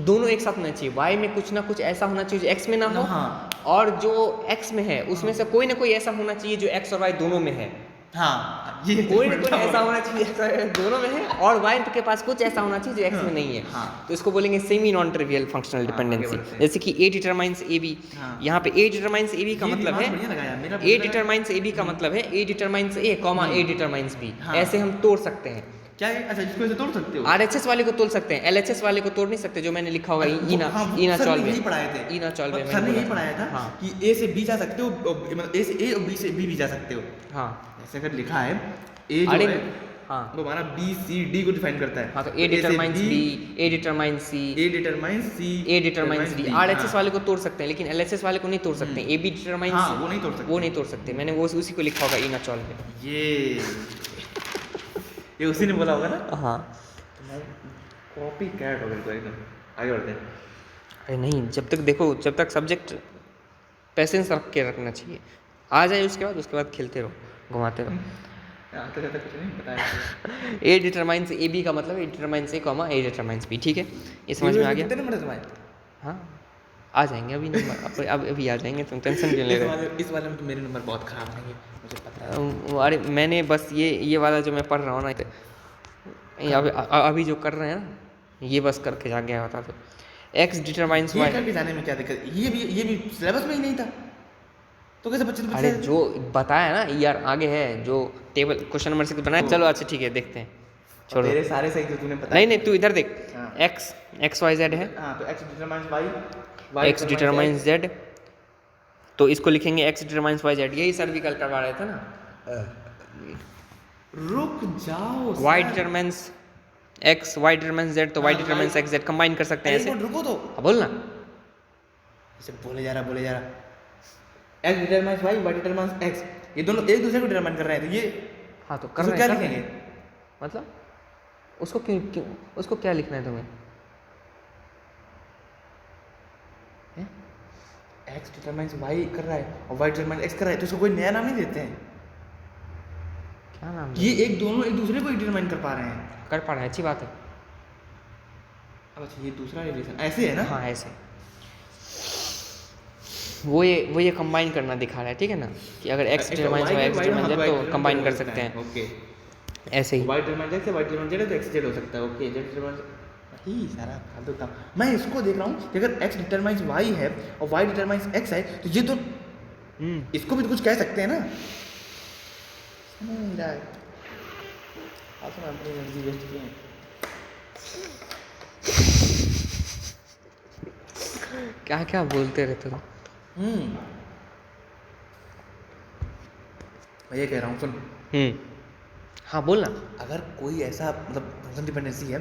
दोनों एक साथ होना चाहिए, y में कुछ ना कुछ ऐसा होना चाहिए जो x में ना हो, हाँ। और जो x में है उसमें से कोई ना कोई ऐसा होना चाहिए जो x और y दोनों में है। हाँ ये कोई ना कोई ऐसा होना चाहिए, ऐसा दोनों में है, और वाई के पास कुछ ऐसा होना चाहिए जो एक्स में नहीं है। हाँ। तो इसको बोलेंगे सेमी नॉन ट्रिवियल फंक्शनल हाँ, डिपेंडेंसी। आगे बढ़ते हैं। जैसे कि ए डिटरमाइंस ए बी, हाँ। यहाँ पे ए डिटरमाइंस ए बी का ये मतलब दिमाग है बढ़िया लगाया मेरा, ए डिटरमाइंस ए बी का मतलब है ए डिटरमाइंस ए कॉमा ए डिटरमाइंस बी। हाँ। ऐसे हम तोड़ सकते हैं। क्या है? अच्छा इसको ऐसे तोड़ सकते हो? आरएचएस वाले को तोड़ सकते हैं, एलएचएस वाले को तोड़ नहीं सकते, जो मैंने लिखा होगा ईना हाँ, ईना सर ने चॉल्वे, यही पढ़ाए थे। ईना चॉल्वे सर ने मैंने यही बोला पढ़ाया था हाँ कि ए से बी जा सकते हो, मतलब ए से ए और बी से बी भी जा सकते हो। हाँ। ऐसे अगर लिखा है ए जो अरे है हाँ वो हमारा बी सी डी को डिफाइन करता है। हाँ, तो A determines B, A determines C, A determines C, A determines D. RHS वाले को तोड़ सकते हैं लेकिन एलएचएस वाले को नहीं तोड़ सकते। ए बी डिटरमाइंस हाँ, वो नहीं तोड़ सकते। वो नहीं तोड़ सकते। मैंने वो उसी को लिखा होगा ईना चॉल में। ये उसी ने बोला होगा ना। हाँ। कॉपी कैट हो गई तो एकदम। आगे बढ़ते हैं। अरे नहीं, जब तक देखो, जब तक सब्जेक्ट पेशेंस रख के रखना चाहिए, आ जाए उसके बाद खेलते रहो, घुमाते रहो। आते जाते कुछ नहीं बताया। ए डिटरमाइंस ए बी का मतलब ए डिटरमाइंस ए कॉमा ए डिटरमाइंस बी। ठीक है, ये समझ में आ गया। कितने नंबर है तुम्हारे? हाँ आ जाएंगे अभी नंबर, अब अभी आ जाएंगे, तुम टेंशन क्यों ले रहे हो? इस वाले में तो मेरे नंबर बहुत खराब आएंगे, मुझे पता है। अरे मैंने बस ये वाला जो मैं पढ़ रहा हूँ ना, अभी जो कर रहे हैं ना, ये बस करके जा गया होता तो एक्स डिटरमाइंस ये वाई। करके जाने में क्या दिक्कत? ये भी सिलेबस में ही नहीं था, तो कैसे बच्चे अरे जो बताया ना यार, आगे है जो टेबल क्वेश्चन नंबर 6 बनाया। चलो अच्छा ठीक है, देखते हैं, छोड़ो। तेरे सारे सही जो तूने बताया। नहीं तू इधर देख, हाँ। एक्स वाई जेड है, हाँ तो X determines Y, X determines Z, तो इसको लिखेंगे एक्स डिटरमाइंस वाई जेड। यही सर भी कल करवा रहे थे ना। रुक जाओ, Y determines X, Y determines Z, तो वाई हाँ, डिटरमाइंस एक्स जेड कंबाइन कर सकते हैं ऐसे। रुको तो, बोल ना। इसे बोले जा रहा। X determines Y, Y determines X, ये दोनों एक दूसरे को डिटरमाइन कर रहे हैं, तो ये हाँ तो कर उसको रहे क्या हैं, कर रहे लिखेंगे? हैं। मतलब उसको क्यों उसको क्या लिखना है तुम्हें? एक्स डिटरमाइंस वाई कर रहा है और वाई डिटरमाइंस एक्स कर रहा है, तो इसको कोई नया नाम नहीं देते हैं। क्या नाम ये एक दोनों एक दूसरे को ही डिटरमाइन कर पा रहे हैं। कर पा रहे हैं, अच्छी बात है। अब अच्छा ये दूसरा रिलेशन ऐसे है ना। हाँ ऐसे वो ये कंबाइन करना दिखा रहा है, ठीक है ना, कि अगर X determines Y X determines Z तो कंबाइन कर सकते हैं। ओके, ऐसे ही वाई डिटरमाइंस एक्स है, वाई डिटरमाइंस जेड है, तो एक्स जेड हो सकता है। ओके, जेड डिटरमाइंस ही सारा फालतू काम। मैं इसको देख रहा हूँ कि अगर एक्स डिटरमाइंस वाई है और वाई डिटरमाइंस एक्स है, तो ये तो इसको भी तो कुछ कह सकते हैं ना। समझ नहीं रहा है, आप सब अपनी एनर्जी वेस्ट किए हैं। क्या क्या बोलते रहते हो। मैं ये कह रहा हूँ, सुन। हाँ बोल ना। अगर कोई ऐसा मतलब फंक्शन डिपेंडेंसी है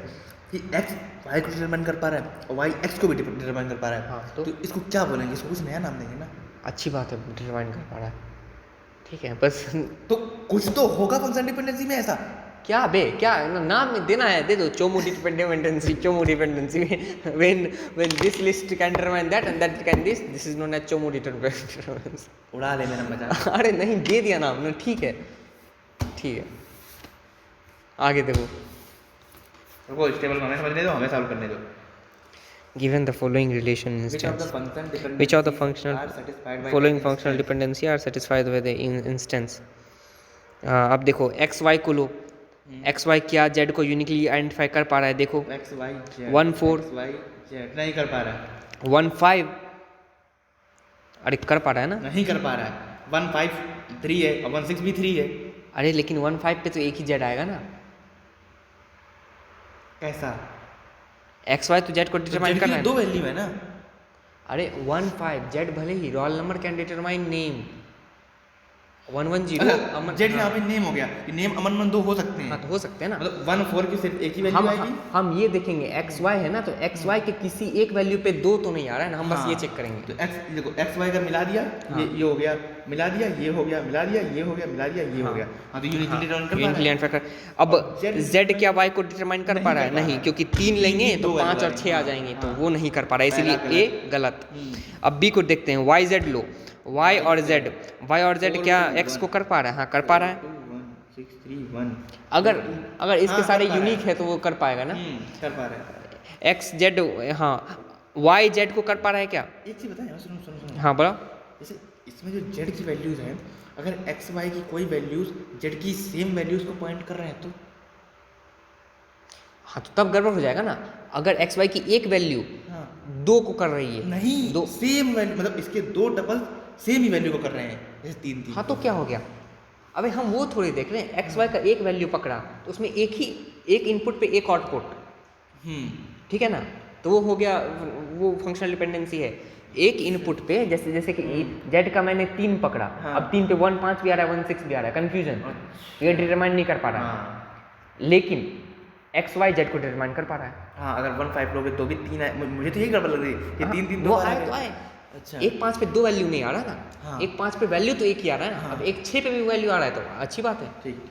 कि एक्स वाई को डिटरमाइन कर पा रहा है और वाई एक्स को भी डिटरमाइन कर पा रहा है, हाँ, तो इसको क्या बोलेंगे? इसको कुछ नया नाम देंगे ना। अच्छी बात है, डिटरमाइन कर पा रहा है, ठीक है, बस तो कुछ तो होगा फंक्शन डिपेंडेंसी में ऐसा। क्या बे, क्या नाम में देना है दे दो। Chomu dependency, Chomu dependency when this list can determine that and that can this is known as Chomu dependency. उड़ा ले मेरा मजाक। अरे नहीं, दे दिया नाम ना, ठीक है ठीक है, आगे देखो। रुको, इस टेबल को हमें समझने दो, हमें सॉल्व करने दो। Given the following relation instance, which of the functional following functional dependency are satisfied by the instance। अब देखो एक्स वाई को लो, एक्स वाई क्या जेड को यूनिकली आइडेंटिफाई कर पा रहा है? देखो X Y Z 1 4 X Y Z नहीं कर पा रहा है। 1 5, अरे कर पा रहा है ना? नहीं कर पा रहा है। 1 5 3 है और 1 6 भी 3 है। अरे लेकिन 1 5 पे तो एक ही जेड आएगा ना। कैसा? एक्स वाई तो जेड को डिटरमाइन कर रहा है। दो वैल्यू है ना। अरे 1 5 जेड भले ही roll number can determine name 110 Aman. Z यहाँ पे नेम हो गया, कि नेम अमन मन दो हो सकते हैं। हाँ तो हो सकते हैं ना। मतलब 1 4 की सिर्फ एक ही वैल्यू आएगी। हम ये देखेंगे एक्स वाई है ना, तो एक्स वाई के किसी एक वैल्यू पे दो तो नहीं आ रहा है ना, हम बस ये चेक करेंगे। तो एक्स देखो, एक्स वाई का मिला दिया, ये हो गया, मिला दिया, ये हो गया, मिला दिया, ये हो गया, मिला दिया, ये हो गया। हाँ तो यूनिकली डिटरमाइन कर पा रहा है। अब जेड क्या वाई को डिटरमाइन कर पा रहा है? नहीं, क्योंकि 3 लेंगे तो 5 और 6 आ जाएंगे, तो वो नहीं कर पा रहा है, इसीलिए ए गलत। अब बी को देखते हैं, वाई जेड लो, वाई और जेड क्या एक्स को कर पा रहा है? हाँ कर पा रहा है। 6 3 1 अगर इसके सारे यूनिक है तो वो कर पाएगा ना। कर पा रहा है। एक्स जेड, हाँ वाई जेड को कर पा रहा है क्या? एक चीज बताएं, सुनो। हाँ बोलो। जैसे इसमें जो जेड की वैल्यूज हैं अगर एक्स वाई की कोई वैल्यूज जेड की सेम वैल्यूज को पॉइंट कर रहे हैं तो हाँ तो तब गड़बड़ हो जाएगा ना। अगर एक्स वाई की एक वैल्यू हाँ 2 को कर रही है, नहीं दो, सेम वैल्यू मतलब इसके दो डबल सेम ही वैल्यू को कर रहे हैं, जैसे 3 3। हाँ तो क्या हो गया? अबे हम वो थोड़ी देख रहे हैं, एक्स वाई का एक वैल्यू पकड़ा तो उसमें एक इनपुट पे एक आउटपुट, ठीक है ना, तो वो हो गया, वो फंक्शनल डिपेंडेंसी है। एक इनपुट पे जैसे कि जेड का मैंने 3 पकड़ा, हाँ। अब 3 पे 1 5 भी आ रहा है, 1 6 भी आ रहा है, कंफ्यूजन, ये डिटरमाइन नहीं कर पा रहा है। हाँ लेकिन एक्स वाई जेड को डिटरमाइन कर पा रहा है। हाँ, अगर 1 5 लोगे तो भी 3 आए, मुझे तो यही गड़बड़ लग रही है कि हाँ, 3 3 वो आए तो आए। अच्छा एक 5 पे 2 वैल्यू नहीं आ रहा ना, हाँ। एक 5 पे वैल्यू तो एक ही आ रहा है ना, हाँ। अब एक 6 पे भी वैल्यू आ रहा है तो अच्छी बात है। ठीक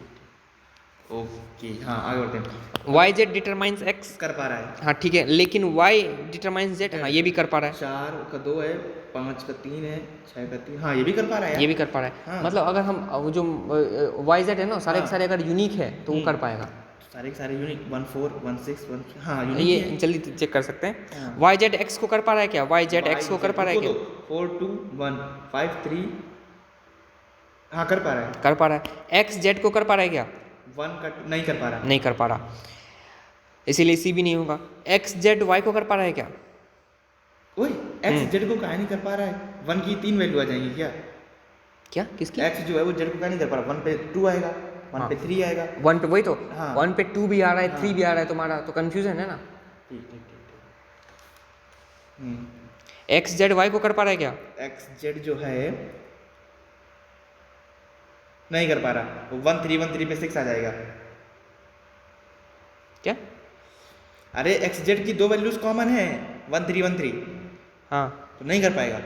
ओके, हाँ आगे बढ़ते हैं। वाई जेड डिटरमाइंस एक्स, कर पा रहा है, हाँ ठीक है, लेकिन वाई डिटरमाइंस जेड, हाँ ये भी कर पा रहा है, 4 का 2 है, 5 का 3 है, 6 का 3, हाँ ये भी कर पा रहा है यार। ये भी कर पा रहा है। हाँ। मतलब अगर हम वो जो वाई जेड है ना, सारे के हाँ। सारे अगर यूनिक है तो वो कर पाएगा। सारे के सारे यूनिक 1 4 1 6 1, हाँ यूनिक ये है। जल्दी चेक कर सकते हैं। हाँ। वाई जेड एक्स को कर पा रहा है क्या? वाई जेड एक्स को कर पा रहा है क्या? 4 2 1 5 3, हाँ कर पा रहा है। कर पा रहा है। एक्स जेड को कर पा रहा है क्या? 1 का नहीं कर पा रहा। नहीं कर पा रहा, इसीलिए सी भी नहीं होगा। एक्स जेड वाई को कर पा रहा है क्या? ओए एक्स जेड को काहे नहीं कर पा रहा है? 1 की 3 वैल्यू आ जाएंगी क्या? क्या किसकी? एक्स जो है वो जेड को काहे नहीं कर पा रहा? 1 पे 2 आएगा, 1 पे 3 आएगा। 1 पे वही तो, हाँ। 1 पे 2 भी आ रहा है, 3 हाँ। भी आ रहा है तुम्हारा, तो कंफ्यूजन है ना। ठीक ठीक ठीक ठीक। एक्स जेड वाई को कर पा रहा है क्या? एक्स जेड जो है नहीं कर पा रहा, 1 3 पे 6 आ जाएगा। क्या? अरे एक्स जेड की 2 वैल्यूज कॉमन है, 1 3 हाँ तो नहीं कर पाएगा।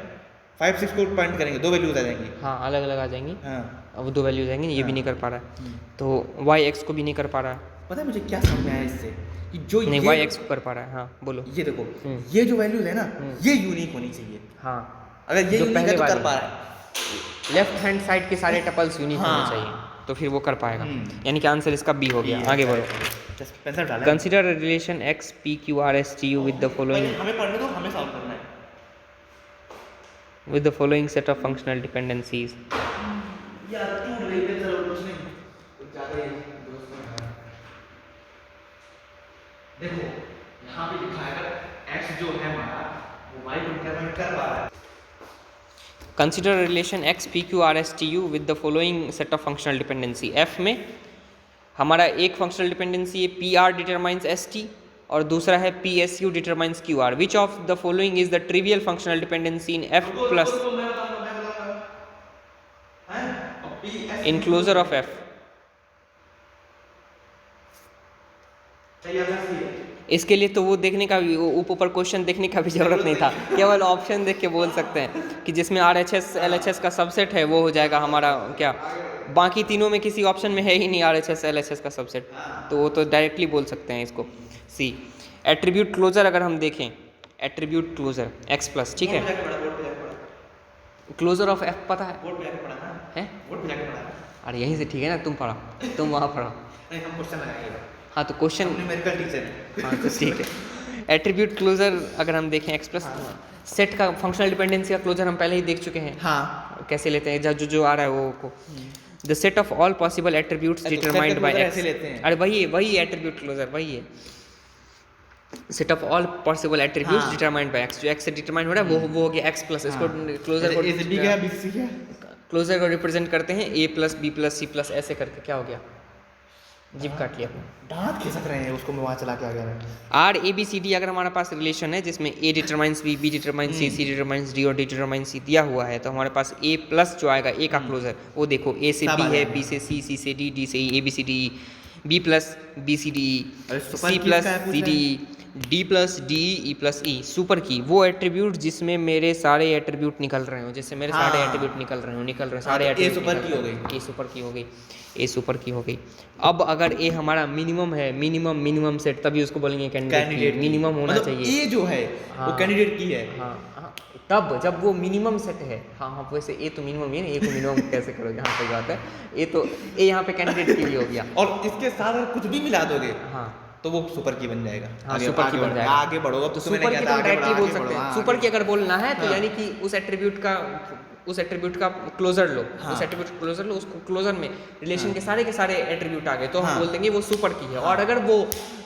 5 6 को पॉइंट करेंगे, 2 वैल्यूज आ जाएंगी। हाँ, अलग अलग आ जाएंगी, हाँ अब वो 2 वैल्यूज आएंगी, ये भी हाँ। नहीं कर पा रहा है, तो वाई एक्स को भी नहीं कर पा रहा है। पता है मुझे क्या समझ में आया इससे, कि जो नहीं, ये वाई एक्स को कर पा रहा है। हाँ बोलो। ये देखो, ये जो वैल्यूज है ना, ये यूनिक होनी चाहिए। हाँ, अगर ये जो यूनिक है पहले तो कर वाली पा रहा है। लेफ्ट हैंड साइड के सारे टपल्स यूनिक हाँ। होने चाहिए, तो फिर वो कर पाएगा। हम्म। यानी कि आंसर इसका बी हो गया। आगे बढ़ो। जस्ट पेंसिल डाला है। Consider relation x P Q R S T U with the following हमें पढ़ने दो, हमें सॉल्व करना है। with the following set of functional dependencies. यार टूट रही है, चलो कुछ नहीं, कुछ ज्यादा ही दोस्तों है। देखो यहाँ पे लिखा है x जो है हमारा वो y को डिटरमाइन कर पा रहा है। Consider a relation x p q r s t u with the following set of functional dependency. f में हमारा एक फंक्शनल डिपेंडेंसी है P R determines S T और दूसरा है P S U determines Q R. Which of the following is the trivial functional dependency in F plus in closure of F. इसके लिए तो वो देखने का भी, ऊपर क्वेश्चन देखने का भी जरूरत नहीं था, केवल ऑप्शन देख के बोल सकते हैं कि जिसमें R H S L H S का सबसेट है वो हो जाएगा हमारा क्या. बाकी तीनों में किसी ऑप्शन में है ही नहीं R H S L H S का सबसेट, तो वो तो डायरेक्टली बोल सकते हैं इसको. सी एट्रीब्यूट क्लोजर अगर हम देखें, एट्रीब्यूट क्लोजर एक्स प्लस, ठीक है, क्लोजर ऑफ एफ पता है? अरे यहीं से ठीक है ना, तुम पढ़ा, तुम वहाँ पढ़ा. नहीं हम क्वेश्चन लगाएंगे. हाँ तो क्वेश्चन, न्यूमेरिकल टीचर है. हाँ तो ठीक है. एट्रीब्यूट क्लोजर अगर हम देखें एक्स प्लस, सेट का फंक्शनल डिपेंडेंसी का क्लोजर हम पहले ही देख चुके हैं. हाँ कैसे लेते हैं, जो जो आ रहा है वो को. The set of all possible attributes determined by x. अरे वही एट्रीब्यूट क्लोजर वही है. Set of all possible attributes determined by x, जो एक्स से डिटरमाइन हो रहा है वो हो गया एक्स प्लस. इसको क्लोजर को ए बी क्या बी सी क्या क्लोजर को रिप्रेजेंट करते हैं A plus B plus C plus ऐसे करके. क्या हो गया, जिप काट लिया. दांत खिसक रहे हैं उसको मैं वहाँ चला के आ गया. R A B C D अगर हमारे पास रिलेशन है जिसमें A determines B, B determines C, C determines D और डी डिटरमाइंस सी दिया हुआ है, तो हमारे पास ए प्लस जो आएगा ए का क्लोजर वो देखो ए से बी है, बी से सी, सी से डी, डी से E, A B C D, B plus B C D, C plus C D, D plus D E plus E. Super key वो एट्रीब्यूट जिसमें मेरे सारे एट्रीब्यूट निकल रहे हो, जिससे मेरे सारे एट्रीब्यूट निकल रहे हो सारे ए सुपर की हो गई, ए सुपर की हो गई, ए सुपर की हो गई. अब अगर ए हमारा मिनिमम है, मिनिमम सेट, तभी उसको बोलेंगे कैंडिडेट. मिनिमम होना चाहिए. ए जो है वो कैंडिडेट की है. हाँ हाँ, तब जब वो मिनिमम सेट है. हाँ हाँ, वैसे ए तो मिनिमम ही है ना, ए को मिनिमम कैसे करोगे. हाँ सही बात है, ए तो ए यहाँ पे कैंडिडेट के लिए हो गया. और इसके साथ अगर कुछ भी मिला दोगे हाँ तो वो सुपर की बन जाएगा. हाँ, सुपर की बन जाएगा. आगे बढ़ो. तो सुपर की तो डायरेक्टली बोल सकते हैं. सुपर की अगर बोलना है तो यानी कि उस एट्रीब्यूट का उस एट्रीब्यूट का क्लोजर लो, हाँ। उस एट्रीब्यूट क्लोजर लो, उसको क्लोजर में रिलेशन के सारे एट्रीब्यूट आ गए तो हम हाँ। बोल देंगे वो सुपर की है। और अगर वो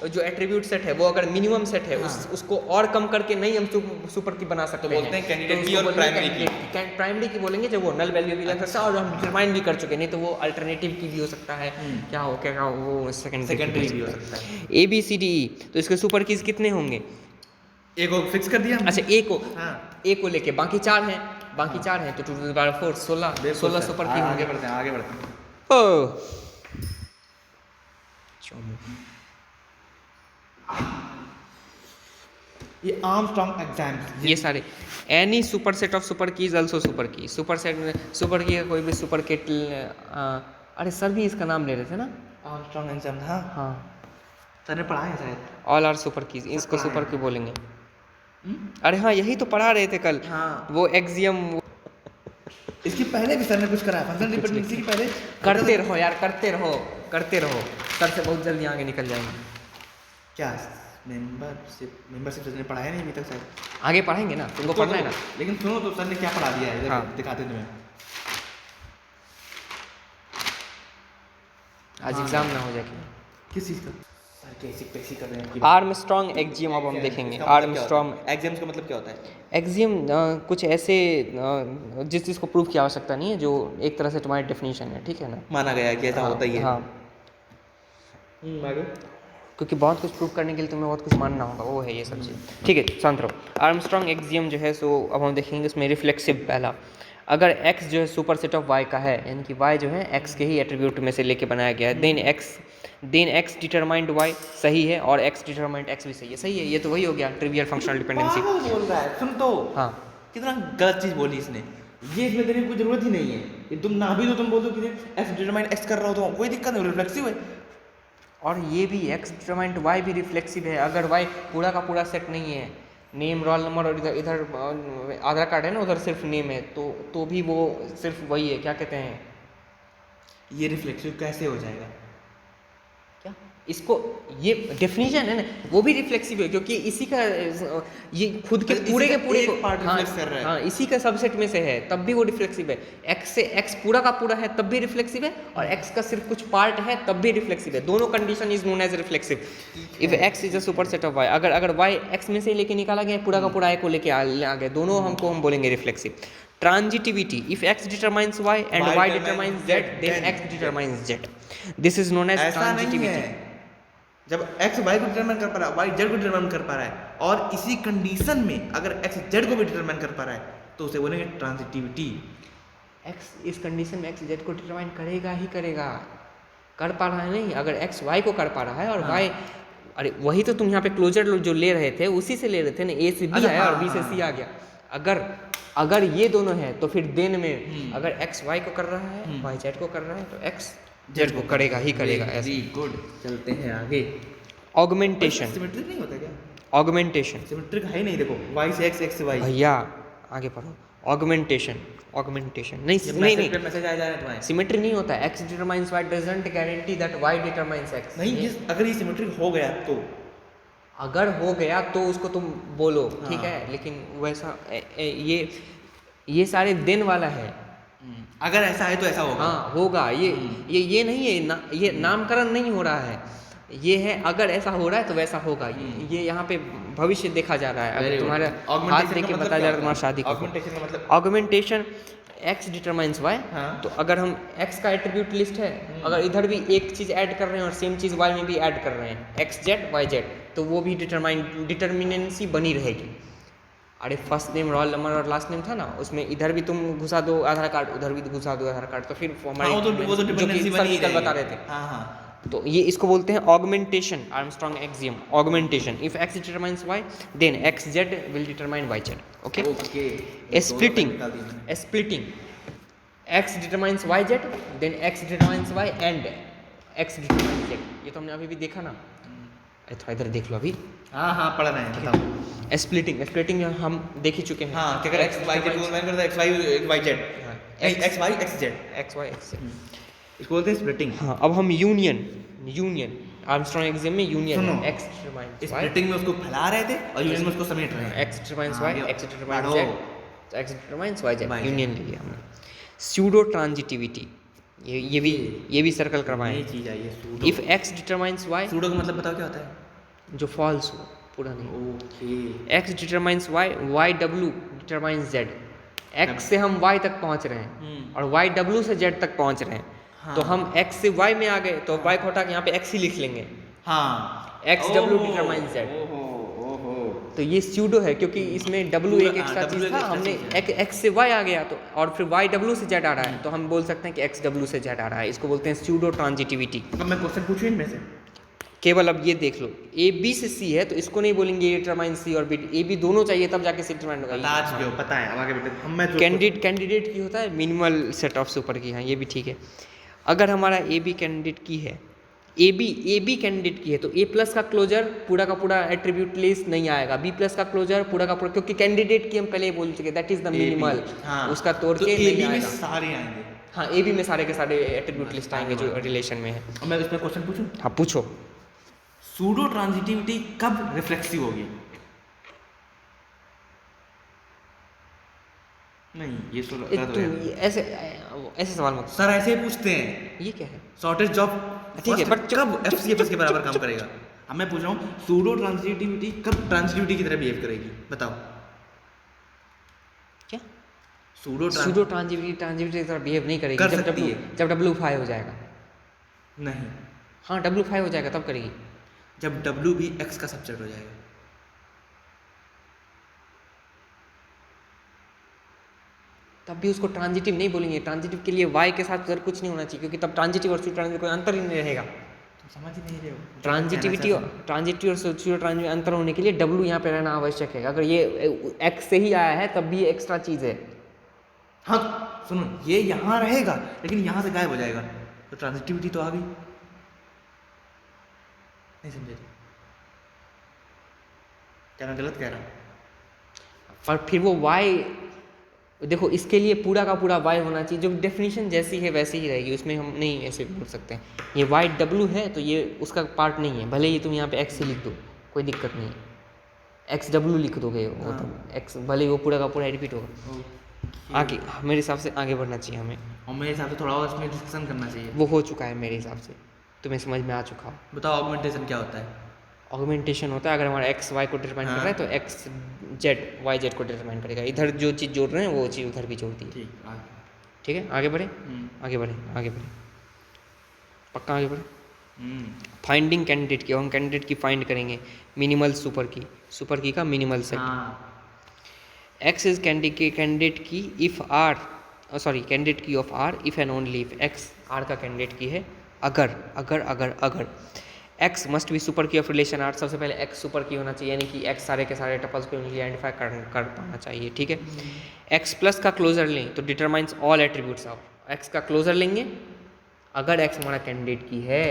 जो एट्रीब्यूट सेट है वो अगर मिनिमम सेट है, उसको और कम करके नहीं हम सुपर की बना सकते बोलते हैं candidate की और primary की। प्राइमरी की बोलेंगे जब वो नल वैल्यू भी लग सकता है और हम डिटरमाइन भी कर चुके, नहीं तो वो अल्टरनेटिव की भी हो सकता है, क्या वो सेकेंडरी भी हो सकता है। A B C D E. तो इसके सुपर कीज कितने होंगे? एक को फिक्स कर दिया हमने। अच्छा ए को लेके बाकी 4 हैं, तो 2 to the power 4 16 सुपर की आगे होंगे। बढ़ते हैं, आगे बढ़ते हैं। ओह ये आर्मस्ट्रांग एग्जाम, ये सारे any super set of super keys also super की, सुपर की का कोई भी सुपर किट। अरे सर भी इसका नाम ले रहे थे ना? Armstrong exam. हाँ, सर ने पढ़ा है शायद। ऑल आर सुपर कीज, इसको सुपर की बोलेंगे। अरे हाँ, यही तो पढ़ा रहे थे कल। हाँ। वो एक्सियम इसके पहले भी सर ने कुछ कराया, फंक्शन डिपेंडेंसी के पहले। करते रहो यार, करते रहो, सर से बहुत जल्दी आगे निकल जाएंगे। क्या मेंबरशिप सर ने पढ़ाया नहीं अभी तक शायद। आगे पढ़ाएंगे ना, तुमको पढ़ना है ना। लेकिन सुनो तो सर ने क्या पढ़ा दिया है, हाँ। दिखाते तुम्हें। आज एग्जाम ना हो जाए। किस चीज़ का? सर कैसी कर रहे हैं? आर्मस्ट्रांग एक्सियम अब हम देखेंगे। आर्मस्ट्रांग एग्जाम्स का मतलब क्या होता है? एक्सियम कुछ ऐसे जिस चीज़ को प्रूव की आवश्यकता नहीं है, जो एक तरह से तुम्हारी डेफिनेशन है, ठीक है ना? माना गया कि ऐसा होता ही है। हाँ, आगे। क्योंकि बहुत कुछ प्रूव करने के लिए तुम्हें बहुत कुछ मानना होगा, वो है ये सब चीज़। ठीक है, शांत रहो। आर्मस्ट्रांग एक्सियम जो है सो अब हम देखेंगे इसमें रिफ्लेक्सिव। पहला, अगर x जो है सुपर सेट ऑफ y का है, यानी कि y जो है x के ही एट्रीब्यूट में से लेके बनाया गया है, देन x डिटरमाइंड y सही है और x डिटरमाइंड x भी सही है। सही है, ये तो वही हो गया ट्रिवियल फंक्शनल डिपेंडेंसी। पागल बोल रहा है, सुन तो। हाँ, कितना गलत चीज बोली इसने। ये इसमें देने की कोई जरूरत ही नहीं है। ये तुम ना भी तो तुम बोल दो कि x डिटरमाइंड x कर रहा हो तो कोई दिक्कत नहीं, रिफ्लेक्सिव है। और ये भी x डिटरमाइंड y भी रिफ्लेक्सिव है। अगर y पूरा का पूरा सेट नहीं है, नेम रोल नंबर और इधर आधार कार्ड है ना, उधर सिर्फ नेम है, तो भी वो सिर्फ वही है, क्या कहते हैं। ये रिफ्लेक्सिव कैसे हो जाएगा? क्या इसको, ये डेफिनेशन है ना, वो भी रिफ्लेक्सिव है क्योंकि इसी का ये खुद के पूरे के पूरे एक पार्ट रिफ्लेक्ट कर रहा है। हाँ, इसी का सबसेट में से है, तब भी वो रिफ्लेक्सिव है। x से x पूरा का पूरा है तब भी रिफ्लेक्सिव है, और x का सिर्फ कुछ पार्ट है तब भी रिफ्लेक्सिव है। दोनों condition is known as reflexive if x is a superset of y। अगर y x में से लेके निकाला गया, पूरा का पूरा y को लेके आ गया, दोनों हम बोलेंगे reflexive. Transitivity, if x determines y and y determines z, then x determines z। This is known as transitivity. जब x y को डिटरमाइन कर पा रहा है, y z को डिटरमाइन कर पा रहा है, और इसी कंडीशन में अगर x z को भी डिटरमाइन कर पा रहा है, तो उसे बोलेंगे ट्रांजिटिविटी। x इस कंडीशन में x z को डिटरमाइन करेगा ही करेगा, कर पा रहा है नहीं। अगर x y को कर पा रहा है और y, अरे वही तो तुम यहाँ पे क्लोजर जो ले रहे थे उसी से ले रहे थे ना, a से b आया और b से c आ गया। अगर ये दोनों है तो फिर देन में अगर x y को कर रहा है, y z को कर रहा है, तो x z को करेगा ही करेगा। ऐसे गुड, चलते हैं आगे। ऑगमेंटेशन, सिमेट्रिक नहीं होता क्या? ऑगमेंटेशन सिमेट्रिक है ही नहीं, देखो y से x, x से y। भैया आगे पढ़ो। ऑगमेंटेशन नहीं, मैसेज आ जा रहा है तुम्हारे। सिमेट्री नहीं होता। x determines y doesn't guarantee that y determines x। नहीं, अगर ये सिमेट्रिक हो गया तो, अगर हो गया तो उसको तुम बोलो, ठीक हाँ। है, लेकिन वैसा ये सारे दिन वाला है। अगर ऐसा है तो ऐसा होगा। हाँ होगा, ये नहीं है ये नामकरण नहीं हो रहा है, ये है अगर ऐसा हो रहा है तो वैसा होगा। ये यहाँ पे भविष्य देखा जा रहा है। अगर तुम्हारे हाथ देख के बताया जा रहा है तुम्हारा शादी का ऑगमेंटेशन का मतलब, ऑगमेंटेशन x डिटरमाइंस y। हाँ। तो अगर हम x का एट्रीब्यूट लिस्ट है, अगर इधर भी एक चीज़ ऐड कर रहे हैं और सेम चीज़ y में भी ऐड कर रहे हैं, x z y z, तो वो भी डिटर्मिनेंसी बनी रहेगी। अरे फर्स्ट नेम रोल नंबर और लास्ट नेम था ना, उसमें इधर भी तुम घुसा दो आधार कार्ड, उधर भी घुसा दो आधार कार्ड, तो फिर हमारे वो तो डिपेंडेंसी बनी कल बता रहे थे। हाँ हाँ, तो ये इसको बोलते हैं augmentation, Armstrong axiom. Augmentation, if x determines y then x z will determine y z। Okay, splitting, x determines y z then x determines y and x determines z। ये तो हमने अभी भी देखा ना, थोड़ा इधर देख लो अभी। हाँ हाँ पढ़ रहे हैं, बताओ। स्प्लिटिंग हम देख ही चुके हैं। हाँ, क्या x y z को डिफाइन करता है, x y y z, x y x z, x y x z, इसको बोलते हैं स्प्लिटिंग। हाँ, अब हम यूनियन आर्मस्ट्रांग एक्सियम में union x determines y, splitting में उसको फैला रहे थे और यूनियन में उसको समेट रहे हैं। x determines y, x determines z, तो X determines Y Z Y, Z। Union ले लिया हमने। स्यूडो ट्रांजिटिविटी, ये भी सर्कल करवाएं। ये चीज आई है pseudo. If X determines Y, pseudo का मतलब बताओ क्या होता है? जो फॉल्स हो, पूरा नहीं। Okay. X determines Y, Y W determines Z. X से हम वाई तक पहुंच रहे हैं और वाई डब्ल्यू से जेड तक पहुंच रहे हैं, तो हम एक्स से वाई में आ गए तो वाई को हटा के यहाँ पे एक्स ही लिख लेंगे। हाँ, एक्स डब्ल्यू डिटरमाइंस जेड। ओहो। तो ये स्यूडो है क्योंकि इसमें डब्ल्यू एक एक्स्ट्रा W चीज एक था, extra हमने चीज़ है। एक्स से वाई आ गया तो, और फिर वाई डब्ल्यू से जेड आ रहा है तो हम बोल सकते हैं कि एक्स डब्ल्यू से जेड आ रहा है। इसको बोलते हैं स्यूडो ट्रांजिटिविटी। अब मैं क्वेश्चन पूछूं इनमें से? केवल अब ये देख लो, ए बी से सी है तो इसको नहीं बोलेंगे ए डिटरमाइन सी और बी, ए बी दोनों चाहिए तब जाके सी डिटरमाइन होगा। बता चुके हो, पता है। अब आगे बेटे हम मैं जो कैंडिडेट की होता है मिनिमल सेट ऑफ सुपर की। हाँ ये भी ठीक है। अगर हमारा ए बी कैंडिडेट की है, ए बी कैंडिडेट की है तो ए प्लस का क्लोजर पूरा का पूरा एट्रीब्यूट लिस्ट नहीं आएगा, बी प्लस का क्लोजर पूरा का पूरा, क्योंकि कैंडिडेट की हम पहले ही बोल चुके दैट इज द मिनिमल, उसका तोड़ तो के ए नहीं बी में आएगा। सारे आएंगे। हाँ ए बी में सारे के सारे एट्रीब्यूट लिस्ट आएंगे जो रिलेशन में है। अब मैं इसमें क्वेश्चन पूछूं? हाँ पूछो। सूडो ट्रांजिटिविटी कब रिफ्लेक्सिव होगी? नहीं, ये ऐसे ऐसे सवाल मत। सर ऐसे ही पूछते हैं। ये क्या है? शॉर्टेज जॉब ठीक है, but कब एफसीएफएस के बराबर काम करेगा? अब मैं पूछ रहा हूँ सूडो ट्रांजिटिविटी कब ट्रांजिटिविटी की तरह बिहेव करेगी? बताओ। क्या? सूडो ट्रांजिटिविटी की तरह बिहेव नहीं करेगी। कर सकती है। जब डब्ल्यू फाई हो जाएगा। नहीं, हाँ डब्ल्यू फाई हो जाएगा तब करेगी। जब डब्ल्यू भी एक्स का सबसेट हो जाएगा। तब भी उसको ट्रांजिटिव नहीं बोलेंगे। ट्रांजिटिव के लिए वाई के साथ उधर कुछ नहीं होना चाहिए, क्योंकि तब ट्रांजिटिव और ट्रांजिटिव कोई अंतर ही नहीं रहेगा। तुम समझ ही नहीं रहे हो। ट्रांजिटिविटी और सोचियो ट्रांजिटिव अंतर होने के लिए डब्ल्यू यहाँ पे रहना आवश्यक है। अगर ये एक्स से ही आया है तब भी ये एक्स्ट्रा चीज़ है। हाँ सुनो, ये यहाँ रहेगा लेकिन यहाँ से गायब हो जाएगा, तो ट्रांजिटिविटी तो आ गई। नहीं समझे? क्या मैं गलत कह रहा हूँ? और फिर वो वाई, देखो इसके लिए पूरा का पूरा वाई होना चाहिए, जो डेफिनेशन जैसी है वैसी ही रहेगी, उसमें हम नहीं ऐसे बोल सकते हैं। ये वाई डब्ल्यू है तो ये उसका पार्ट नहीं है, भले ही तुम यहाँ पे एक्स ही लिख दो कोई दिक्कत नहीं है। एक्स डब्ल्यू लिख दोगे वो तो एक्स, भले ही वो पूरा का पूरा रिपीट होगा। आगे मेरे हिसाब से आगे बढ़ना चाहिए हमें, और मेरे हिसाब से थोड़ा और इसमें डिस्कशन करना चाहिए। वो हो चुका है मेरे हिसाब से, तुम्हें समझ में आ चुका हो। बताओ ऑगमेंटेशन क्या होता है? ऑगमेंटेशन होता है अगर हमारा एक्स वाई को डिटरमाइन कर रहा है तो एक्स जेड वाई जेड को डिटरमाइन करेगा। इधर जो चीज़ जोड़ रहे हैं वो चीज़ उधर भी जोड़ती है। ठीक, आगे। ठीक है आगे बढ़े, आगे बढ़े, आगे बढ़े, पक्का आगे बढ़े। फाइंडिंग कैंडिडेट की, हम कैंडिडेट की फाइंड करेंगे मिनिमल सुपर की का minimal set. X is candidate key if R, sorry candidate key of R if and only if X R का कैंडिडेट की है अगर X must be super key of relation R. सबसे पहले x super की होना चाहिए, यानी कि एक्स सारे के सारे टपल्स को आइडेंटिफाई कर पाना चाहिए। ठीक है, एक्स प्लस का क्लोजर लें तो determines all attributes of x का क्लोजर लेंगे। अगर एक्स हमारा कैंडिडेट की है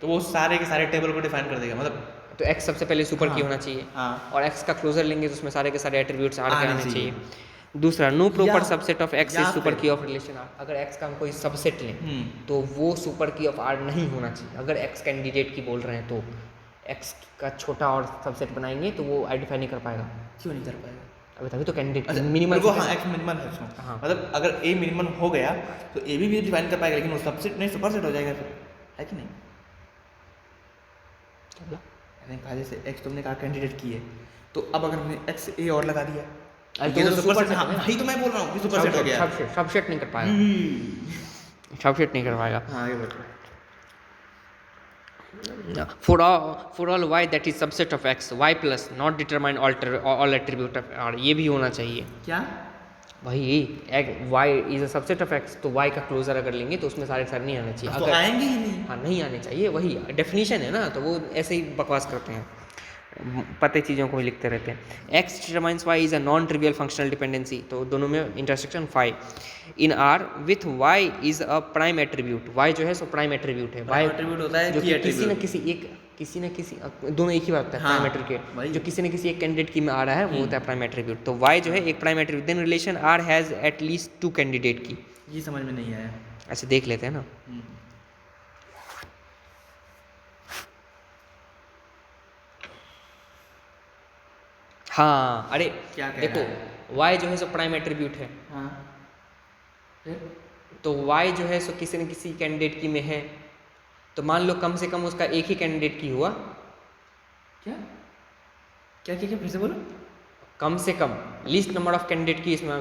तो वो सारे के सारे टेबल को डिफाइन कर देगा, मतलब तो एक्स सबसे पहले सुपर की होना चाहिए। और एक्स का क्लोजर लेंगे तो उसमें सारे के सारे एट्रीब्यूट्स आर के आने चाहिए। दूसरा, no proper subset of X is super key of relation R. अगर एक्स का हम कोई सबसेट लें तो वो सुपर की ऑफ आर नहीं होना चाहिए। अगर एक्स कैंडिडेट की बोल रहे हैं तो एक्स का छोटा और सबसेट बनाएंगे तो वो आइडेंटिफाई नहीं कर पाएगा। क्यों नहीं कर पाएगा? अभी तभी तो कैंडिडेट अच्छा, मिनिमल वो हाँ एक्स मिनिमल है उसमें। हाँ। मतलब अगर ए मिनिमल हो गया तो ए भी डिफाइन कर पाएगा, लेकिन वो सबसेट नहीं सुपर सेट हो जाएगा फिर, है कि नहीं? जैसे से एक्स तुमने कहा कैंडिडेट की है, तो अब अगर हमने एक्स ए और लगा दिया ये तो सुपर सेट, हाँ वही तो मैं बोल रहा हूँ, सुपर सेट हो गया। सबसेट नहीं कर पाएगा, सबसेट नहीं कर पाएगा। हाँ आगे बढ़ो। For all y that is subset of x, y plus not determine all attribute of r, ये भी होना चाहिए। क्या वही y is a subset of x, तो y का क्लोजर अगर लेंगे तो उसमें सारे सारे नहीं आने चाहिए। तो आएंगे ही नहीं। हाँ नहीं आने चाहिए, वही डेफिनेशन है ना, तो वो ऐसे ही बकवास करते हैं, पते चीज़ों को भी लिखते रहते हैं। x determines y is a non trivial functional dependency, तो दोनों में intersection phi in r with y is a prime attribute। y जो है सो प्राइम एट्रीब्यूट है। y एट्रीब्यूट होता है जो की कि एट्रीब्यूट, किसी न किसी दोनों एक ही बात होता है। हाँ, प्राइम एट्रीब्यूट जो किसी न किसी एक कैंडिडेट की में आ रहा है वो होता है प्राइम एट्रीब्यूट। तो y जो है एक prime attribute, then relation r has at least 2 candidate key. ये समझ में नहीं आया। ऐसे देख लेते हैं ना। हाँ अरे क्या कह देखो रहा y जो है सो प्राइम एट्रीब्यूट है, हाँ फिर तो y जो है सो किसी न किसी कैंडिडेट की में है, तो मान लो कम से कम उसका एक ही कैंडिडेट की हुआ, क्या क्या क्या क्या फिर से बोलो। कम से कम लीस्ट नंबर ऑफ कैंडिडेट की इसमें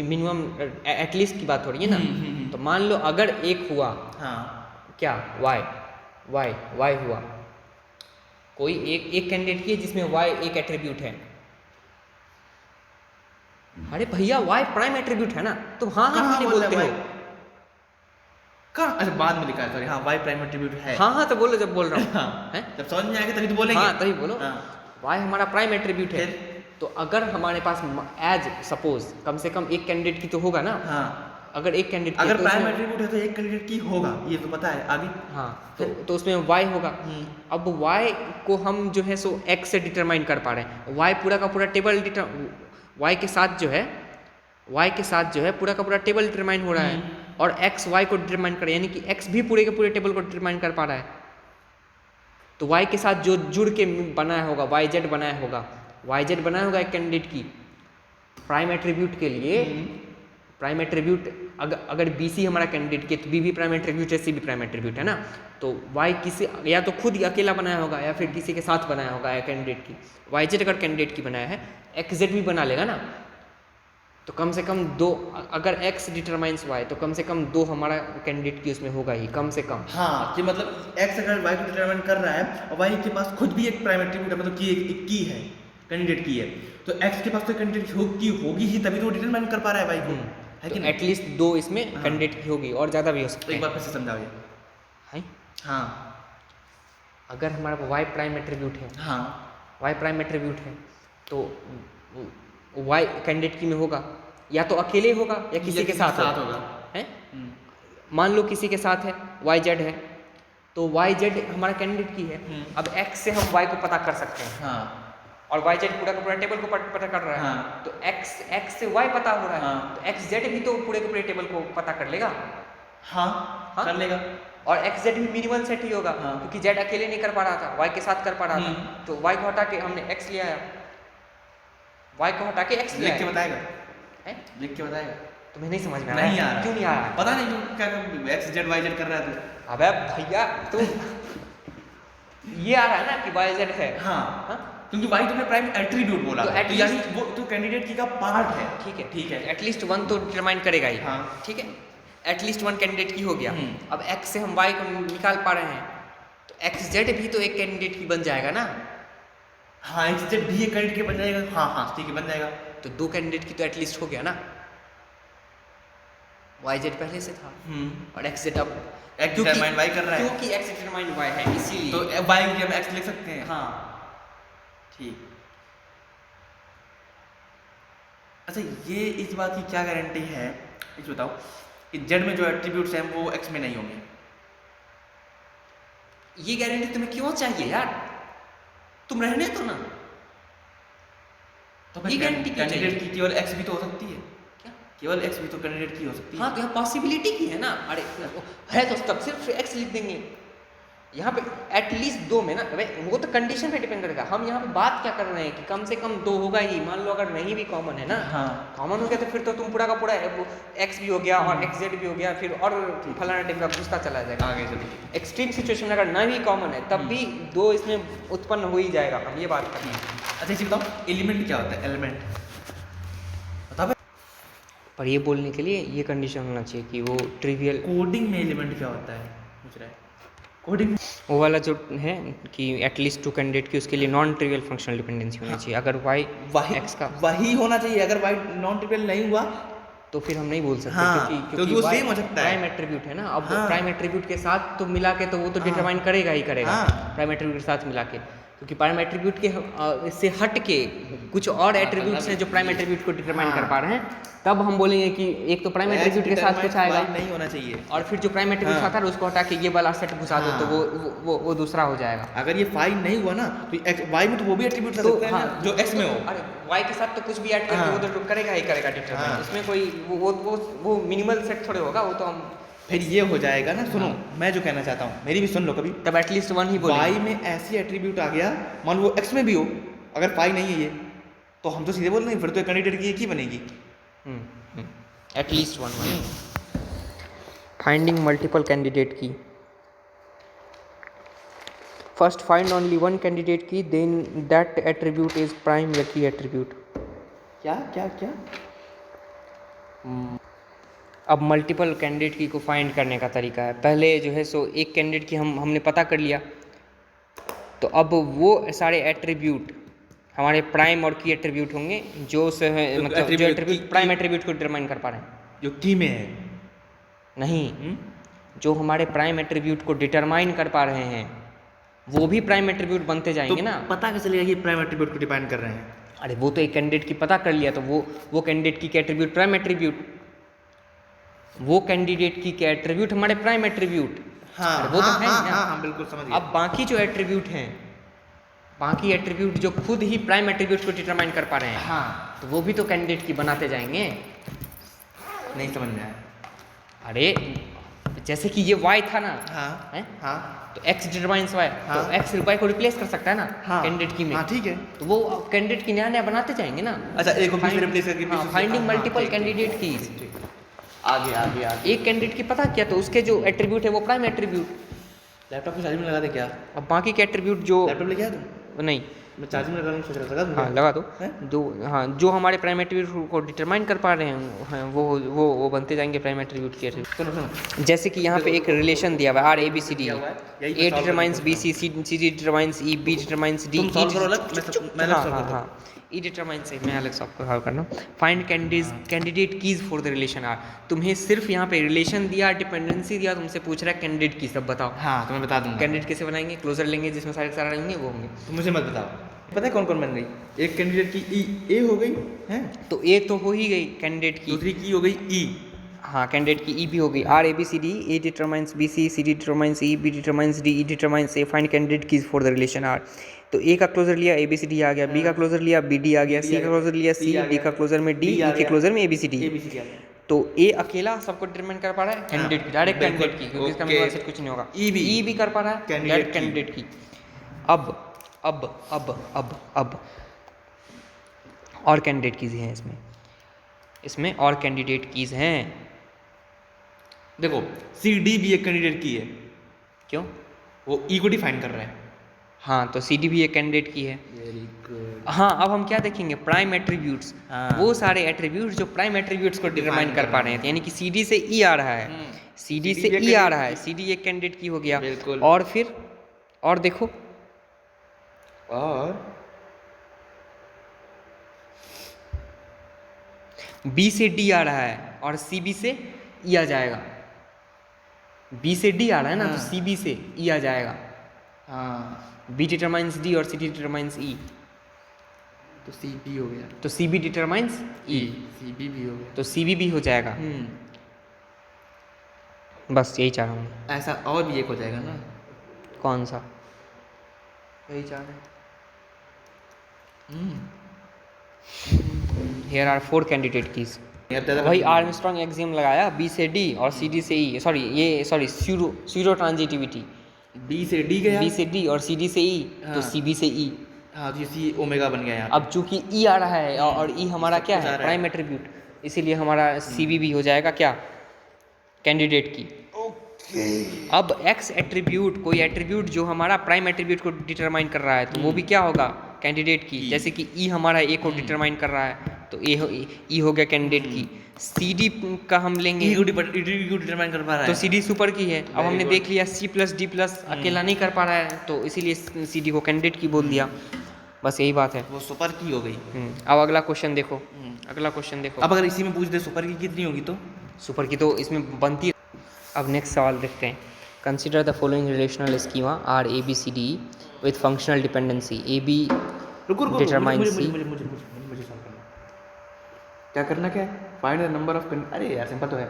मिनिमम एटलीस्ट की बात हो रही है ना। तो मान लो अगर एक हुआ हाँ क्या y y हुआ, कोई एक कैंडिडेट की है जिसमें y एक एट्रीब्यूट है। अरे भैया y प्राइम एट्रीब्यूट है ना, तुम हाँ हाँ कहाँ क्यों नहीं बोल रहा बोलते है हो? कहाँ? अच्छा बाद में लिखा है, सॉरी, हाँ वाई प्राइम एट्रीब्यूट है। हाँ हाँ तो बोलो जब बोल रहा हूँ हाँ हैं? जब समझ में आएगा तभी तो बोलेंगे। हाँ तभी बोलो। हाँ y हमारा प्राइम एट्रीब्यूट है, फिर? तो अगर हमारे पास एज सपोज कम से कम एक कैंडिडेट की तो होगा ना। हाँ अगर एक कैंडिडेट अगर प्राइम एट्रीब्यूट है तो एक कैंडिडेट की होगा, ये तो पता है। आगे हाँ तो उसमें y होगा। अब y को हम जो है सो x से डिटरमाइन कर पा रहे हैं, y पूरा का पूरा टेबल y के साथ जो है पूरा का पूरा टेबल डिटरमाइन हो रहा है, और x y को डिटरमाइन करे, यानी कि x भी पूरे के पूरे टेबल को डिटरमाइन कर पा रहा है। तो y के साथ जो जुड़ के बनाया होगा, yz बनाया होगा एक कैंडिडेट की प्राइम एट्रीब्यूट के लिए। प्राइम एट्रीब्यूट अगर बी सी हमारा कैंडिडेट की तो बी भी प्राइम एट्रीब्यूट है, सी भी प्राइम एट्रीब्यूट है ना। तो वाई किसी या तो खुद ही अकेला बनाया होगा या फिर किसी के साथ बनाया होगा या कैंडिडेट की। वाई जेड अगर कैंडिडेट की बनाया है, एक्स जेड भी बना लेगा ना, तो कम से कम दो, अगर एक्स डिटरमाइंस वाई तो कम से कम दो हमारा कैंडिडेट की उसमें होगा ही कम से कम। हाँ कि मतलब एक्स अगर वाई को डिटरमाइन कर रहा है और वाई के पास खुद भी एक प्राइम एट्रीब्यूट है, मतलब की एक की है, कैंडिडेट की है, तो एक्स के पास तो कैंडिडेट की होगी ही, तभी तो डिटरमाइन कर पा रहा है वाई को, है कि नहीं? एटलीस्ट दो इसमें कैंडिडेट की होगी और ज़्यादा भी हो तो सकते एक बार हैं। फिर से समझाओ ये। है हाँ अगर हमारा वाई प्राइम एट्रीब्यूट है, हाँ वाई प्राइम एट्रीब्यूट है, तो वाई कैंडिडेट की में होगा, या तो अकेले होगा या किसी के साथ होगा। है। मान लो किसी के साथ है, वाई जेड है, तो वाई जेड हमारा कैंडिडेट की है। अब एक्स से हम वाई को पता कर सकते हैं, हाँ और वाई जेड पूरा का पूरा टेबल को पता कर रहा है। हाँ। तो एक्स से वाई पता हो रहा है, हाँ। तो एक्स जेड भी तो पूरे के पूरे टेबल को पता कर लेगा। हाँ हाँ? कर लेगा। और एक्स जेड भी मिनिमल सेट ही होगा, हाँ। क्योंकि जेड अकेले नहीं कर पा रहा था, वाई के साथ कर पा रहा था। तो वाई को हटा के हमने एक्स लिया है, वाई को हटा के एक्स लिया लिख के है। बताएगा, हैं? लिख के बताएगा। तुम्हें नहीं समझ में आ रहा नहीं है? आ रहा, क्यों नहीं आ रहा है? पता नहीं क्यों, क्या एक्स जेड वाई जेड कर रहा है तू। अबे भैया तो ये आ रहा है ना कि वाई जेड है। हाँ हाँ? क्योंकि वाई तुमने प्राइम एट्रीब्यूट बोला, तो तो यानी वो तो कैंडिडेट की का पार्ट है। ठीक है ठीक है। एटलीस्ट वन तो डिटरमाइन करेगा ही। हाँ। ठीक है, एटलीस्ट वन कैंडिडेट की हो गया। अब एक्स से हम वाई को निकाल पा रहे हैं, तो एक्स जेड भी तो एक कैंडिडेट की बन जाएगा ना। हाँ एक्स जेड भी एक कैंडिडेट के बन जाएगा। हाँ हाँ ठीक है, बन जाएगा। तो दो कैंडिडेट की तो एटलीस्ट हो गया ना। वाई जेड पहले से था और एक्स जेड अब एक्स डिटरमाइन वाई कर रहा है, क्योंकि एक्स डिटरमाइन वाई है इसीलिए। तो वाई की हम एक्स लिख सकते हैं। हाँ ठीक। अच्छा ये इस बात की क्या गारंटी है, इस बताओ कि जेड में जो एट्रीब्यूट्स हैं वो एक्स में नहीं होंगे? ये गारंटी तुम्हें क्यों चाहिए यार, तुम रहने दो ना। तो ये गारंटी क्यों चाहिए? कैंडिडेट की केवल एक्स भी तो हो सकती है। क्या? केवल एक्स भी तो कैंडिडेट की हो सकती है। हाँ तो यहाँ पॉसिबिलिटी की है ना। अरे है तो तब सिर्फ एक्स लिख देंगे यहाँ पे एटलीस्ट दो में ना। वो तो कंडीशन पे डिपेंड करेगा। हम यहाँ पे बात क्या कर रहे हैं कि कम से कम दो होगा ही। मान लो अगर नहीं भी कॉमन है ना, हाँ कॉमन हो गया तो फिर तो तुम पूरा का पूरा एक्स भी हो गया और एक्स जेड भी हो गया, फिर और फलाना टिम का घुसता चला जाएगा। आगे चलो। एक्सट्रीम सिचुएशन में अगर ना भी कॉमन है तब भी दो इसमें उत्पन्न हो ही जाएगा। हम ये बात कर रहे हैं। अच्छा इसे बताओ एलिमेंट क्या होता है? एलिमेंट बताओ। पर ये बोलने के लिए ये कंडीशन होना चाहिए कि वो ट्रिवियल। कोडिंग में एलिमेंट क्या होता है पूछ रहा है? कोडिंग वो वाला जो है कि एटलीस्ट टू कैंडिडेट की, उसके लिए नॉन ट्रिवियल फंक्शनल डिपेंडेंसी होनी चाहिए। अगर वाई एक्स का वही होना चाहिए। अगर वाई नॉन ट्रिवियल नहीं हुआ तो फिर हम नहीं बोल सकते। हाँ, क्योंकि वो y सेम हो सकता है। प्राइम एट्रीब्यूट है ना। अब हाँ। प्राइम एट्रीब्यूट के साथ तो मिला के तो वो तो हाँ। डिटरमाइन करेगा ही करेगा। हाँ। प्राइम एट्रीब्यूट के साथ मिला के, क्योंकि प्राइम एट्रीब्यूट के से हट के कुछ और एट्रीब्यूट्स हैं जो प्राइम एट्रीब्यूट को डिटरमाइन कर पा रहे हैं, तब हम बोलेंगे कि एक तो प्राइम एट्रीब्यूट के साथ कुछ आएगा नहीं होना चाहिए। और फिर जो प्राइम एट्रीब्यूट हाँ। आता है उसको हटा के ये वाला सेट घुसा दो हाँ। तो वो दूसरा हो जाएगा। अगर ये फाई नहीं हुआ ना तो वाई में तो वो भी एट्रीब्यूट तो सकता है हाँ, ना जो एक्स में हो। अरे वाई के साथ तो कुछ भी ऐड करके हाँ। वो तो करेगा ही करेगा डिटरमाइन। हाँ। उसमें कोई वो मिनिमल सेट थोड़े होगा। वो तो हम फिर ये हो जाएगा ना। सुनो मैं जो कहना चाहता हूँ, मेरी भी सुन लो कभी। तब एटलीस्ट वन ही बोलेंगे। वाई में ऐसी एट्रीब्यूट आ गया, मान लो वो एक्स में भी हो, अगर फाई नहीं है ये, तो हम तो सीधे बोल रहे हैं, फिर तो कैंडिडेट की एक ही बनेगी। At least one one. Finding multiple candidate key, first find only one candidate key, then that attribute is prime या की एट्रीब्यूट। क्या क्या क्या? अब मल्टीपल कैंडिडेट की को फाइंड करने का तरीका है, पहले जो है सो एक कैंडिडेट की हमने पता कर लिया, तो अब वो सारे एट्रीब्यूट हमारे प्राइम और की एट्रीब्यूट होंगे जो से है, तो मतलब जो एट्रीब्यूट प्राइम एट्रीब्यूट को डिटरमाइन कर पा रहे हैं। जो की में है नहीं, जो हमारे प्राइम एट्रीब्यूट को डिटरमाइन कर पा रहे हैं वो भी प्राइम एट्रीब्यूट बनते जाएंगे ना। पता कैसे चलेगा कि प्राइम एट्रीब्यूट को डिफाइन कर रहे हैं? अरे वो तो एक कैंडिडेट की पता कर लिया, तो वो कैंडिडेट की एट्रीब्यूट प्राइम एट्रीब्यूट, वो कैंडिडेट की एट्रीब्यूट हमारे प्राइम एट्रीब्यूट। हाँ वो तो हाँ है हाँ ना। हाँ हाँ, बिल्कुल समझ गया। अब बाकी जो एट्रीब्यूट हैं, बाकी एट्रीब्यूट जो खुद ही प्राइम एट्रीब्यूट को डिटरमाइन कर पा रहे हैं, हाँ, तो वो भी तो कैंडिडेट की बनाते जाएंगे। नहीं समझ में आया। अरे जैसे कि ये y था ना, हाँ है? हाँ तो x डिटरमाइंस y, हाँ। तो x y को रिप्लेस कर सकता है ना हाँ कैंडिडेट की में। हाँ, ठीक है। तो वो कैंडिडेट की नया नया बनाते जाएंगे ना। अच्छा, एक को बीच में रिप्लेस करके फाइंडिंग मल्टीपल कैंडिडेट की, आगे आगे आगे। एक कैंडिडेट की पता किया तो उसके जो एट्रीब्यूट है वो प्राइम एट्रीब्यूट। लैपटॉप को चार्जिंग में लगा दे क्या? अब बाकी के एट्रीब्यूट जो लैपटॉप लेके आया तुम? नहीं, मैं चार्जिंग में लगाने सोच रहा था, लगा दूँ हाँ क्या? लगा दो, हैं? जो हमारे प्राइम एट्रीब्यूट को डिटरमाइन कर पा रहे हैं वो बनते जाएंगे प्राइम एट्रीब्यूट के। सुनो सुनो, जैसे कि यहाँ पे एक रिलेशन दिया हुआ है R A B C D, क्या हुआ है? यही ए मैं solve डिटरमाइंस करना B C, C determines E, B determines D, तुम solve करो अलग, मैं अलग solve करता हूँ। ई डिटरमाइंस मैं अलग सॉल्व करना। Find candidate keys for the relation R, तुम्हें सिर्फ यहाँ पे रिलेशन दिया, डिपेंडेंसी दिया, तुमसे पूछ रहा है कैंडिडेट की, सब बताओ। हाँ तो मैं बता दूंगा। कैंडिडेट कैसे बनाएंगे? क्लोजर लेंगे जिसमें सारे सारा रहेंगे वो होंगे। तो मुझे मत बताओ, पता है कौन कौन बन गई? एक कैंडिडेट की ई ए हो गई है, तो ए तो हो ही गई कैंडिडेट की, दूसरी की हो गई ई। हाँ कैंडिडेट की ई भी हो गई। R A B C D, A determines B C, C determines E, B determines D, E determines A. Find candidate keys for the relation R, तो ए का क्लोजर लिया ए बी सी डी आ गया, B का closure लिया B D आ गया, सी का closure लिया C, D का क्लोजर में डी, ई के क्लोजर में A B C D. ABCD आ गया। तो ए अकेला सबको डिटरमाइन कर पा रहा है कैंडिडेट की, डायरेक्ट बिल्कुल, कैंडिडेट की, क्योंकि इसका ओके। मेरे से कुछ नहीं होगा। ई भी कर पा रहा है कैंडिडेट कैंडिडेट की। अब और कैंडिडेट कीज हैं इसमें और कैंडिडेट कीज हैं। देखो सी डी भी एक कैंडिडेट की है, क्यों? वो ई को डिफाइन कर रहे हैं। हाँ तो सी डी भी एक कैंडिडेट की है। Very good. हाँ अब हम क्या देखेंगे? प्राइम एट्रीब्यूट्स, हाँ। वो सारे एट्रीब्यूट्स जो प्राइम एट्रीब्यूट्स को डिटरमाइन कर पा रहे हैं, यानी कि सी डी से ई आ रहा है, सी डी CD से भी एक ई आ candidate रहा है, की। सी डी एक कैंडिडेट की हो गया। बिल्कुल। और फिर और देखो, और बी से डी आ रहा है और सी बी से ई आ जाएगा। बी से डी आ रहा है ना, तो हाँ। सी बी से ई आ जाएगा। हाँ बी डिटरमाइंस डी और सी डी डिटरमाइंस ई, तो सी बी हो गया, तो सी बी डिटरमाइंस ई, सी बी भी हो गया। तो सी बी भी हो जाएगा। बस यही चाह रहा हूँ। ऐसा और भी एक हो जाएगा ना? कौन सा? यही चाह रहे हियर आर 4 कैंडिडेट कीज। हैं। वही आर्मस्ट्रॉन्ग एक्सियम लगाया, बी से डी और सी डी से ई, सॉरी स्यूडो ट्रांजिटिविटी। बी से डी गया, बी से डी और सी डी से ई, तो हाँ। सी बी से ई। हाँ तो ये सी ओमेगा बन गया यहाँ। अब चूंकि ई आ रहा है और ई हमारा क्या कुछ आ है? रहा है। प्राइम एट्रीब्यूट, इसीलिए हमारा सी बी भी हो जाएगा क्या? कैंडिडेट की। अब एक्स एट्रीब्यूट, कोई एट्रीब्यूट जो हमारा प्राइम एट्रीब्यूट को डिटरमाइन कर रहा है, तो वो भी क्या होगा? कैंडिडेट की। जैसे कि ई हमारा ए को डिटरमाइन कर रहा है, तो ई हो गया कैंडिडेट की। सी डी का हम लेंगे, ई को डिटरमाइन कर पा रहा तो है। सी डी सुपर की है। अब Very हमने good. देख लिया सी प्लस डी प्लस अकेला नहीं कर पा रहा है, तो इसीलिए सी डी को कैंडिडेट की बोल दिया। बस यही बात है। वो सुपर की हो गई। अब अगला क्वेश्चन देखो, अगला क्वेश्चन देखो। अब अगर इसी में पूछ दे सुपर की कितनी होगी तो? सुपर की तो इसमें बनती है। अब नेक्स्ट सवाल देखते हैं। Consider the following relational schema R A B C D with functional dependency A B रुको रुको, Determine मुझे C. मुझे मुझे मुझे मुझे सॉल्व करना। क्या करना क्या है? फाइंड द नंबर ऑफ, अरे यार सिंपल तो है।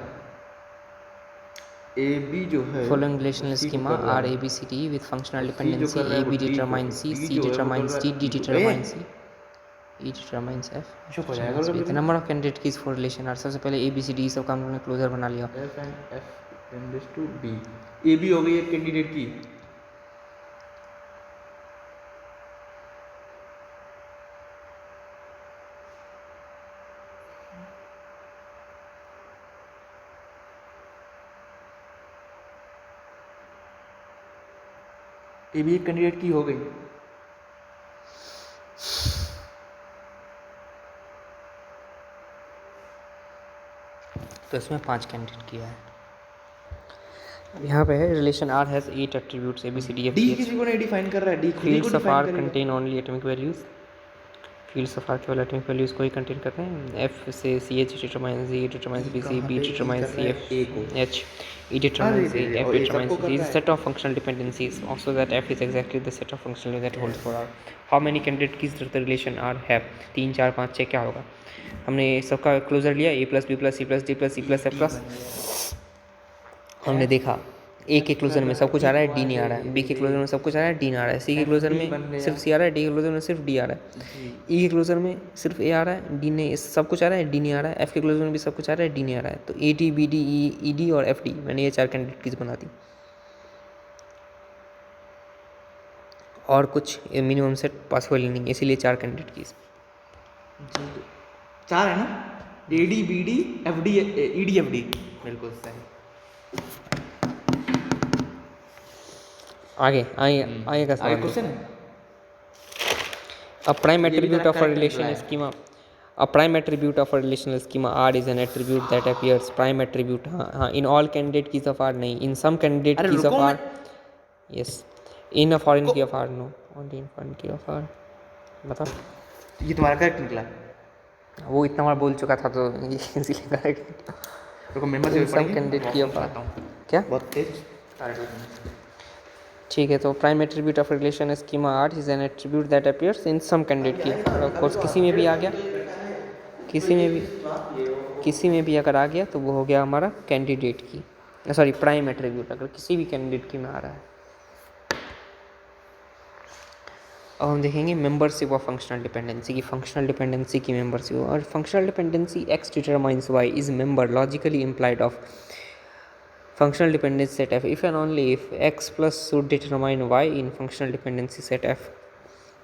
ए बी जो है फॉलोइंग रिलेशनल C को स्कीमा कर रहा आर है। A B C D with functional C जो डिपेंडेंसी कर रहा है ए वो बी D को- डिटरमाइन सी, D सी जो है वो डिटरमाइन कर रहा डी, है डी E को। Determine C, E determines F. चुप हो जाएगा लोग with number of candidate keys for relation R. सबसे पहले ए बी सी डी सब काम हमने क्लोजर बना लिया। F and F tends to be. A B हो गई एक कैंडिडेट की, ये भी एक कैंडिडेट की हो गई। तो इसमें 5 कैंडिडेट किया है। अब यहाँ पे है relation R has 8 attributes A B C D F D G H. किसी को नहीं डिफाइन कर रहा है, डी खुद ही को फील्ड्स ऑफ डिफाइन आर करेगा। Contain only atomic values. Fields of R केवल एटॉमिक वैल्यूज को ही कंटेन करते हैं। एफ से C H determines G, determines B C, B determines C F H, E determines A, F determines C is set of functional dependencies also that F is exactly the set of functional that holds for R. How many candidate keys the relation R have? 3 4 5 6 क्या होगा? हमने सबका closure लिया A plus B plus C plus D plus C plus F plus. हमने देखा ए के closure में सब कुछ आ रहा है, डी नहीं आ रहा है। बी के क्लोजर में सब कुछ आ रहा है, डी नहीं आ रहा है। सी के क्लोजर में सिर्फ सी आ रहा है, डी के क्लोजर में सिर्फ डी आ रहा है। ई के क्लोजर में सिर्फ ए आ रहा है, डी नहीं, सब कुछ आ रहा है, डी नहीं आ रहा है। एफ के क्लोजर में भी सब कुछ आ रहा है, डी नहीं आ रहा है। तो A D B D E D और एफ डी, मैंने ये 4 कैंडिडेट कीज बना दी। और कुछ मिनिमम सेट पॉसिबल ही नहीं, इसीलिए 4 कैंडिडेट कीज। 4 है ना, A D B D F D E D F D, बिल्कुल सही। आगे आगे का सवाल क्वेश्चन है। A prime ये भी attribute तेरा of a correct relation reply है। schema. A prime attribute of a relational schema R is an attribute that appears prime attribute. हाँ in all candidate keys of R नहीं, in some candidate अरे keys of रुको R yes, in a foreign key of R no, only in foreign key of R। बताओ। ये तुम्हारा correct निकला। वो इतना बार बोल चुका था तो ये इसलिए करेक्ट। रुको member In some candidate key of R क्या? बहुत तेज। ठीक है, तो prime attribute of relation schema R is an attribute that appears in some candidate key. Of course किसी में भी आ गया, किसी में भी अगर आ गया तो वो हो गया हमारा कैंडिडेट की, सॉरी प्राइम एट्रीब्यूट अगर किसी भी कैंडिडेट की में आ रहा है। अब हम देखेंगे मेंबरशिप ऑफ फंक्शनल डिपेंडेंसी की। फंक्शनल डिपेंडेंसी की मेंबरशिप, और functional dependency X determines Y is member logically implied of functional dependency set f if and only if x plus should determine y in functional dependency set f।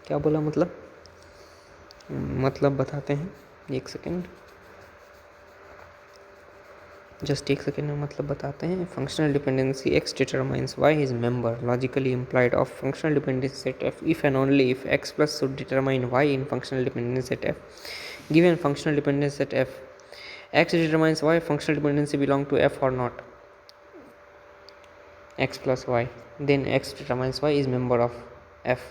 क्या बोला मतलब बताते हैं, एक second, just एक second में मतलब बताते हैं। Functional dependency x determines y is member logically implied of functional dependency set f if and only if x plus should determine y in functional dependency set f। given functional dependency set f, x determines y functional dependency belong to f or not, x plus y, then x determines y is member of f।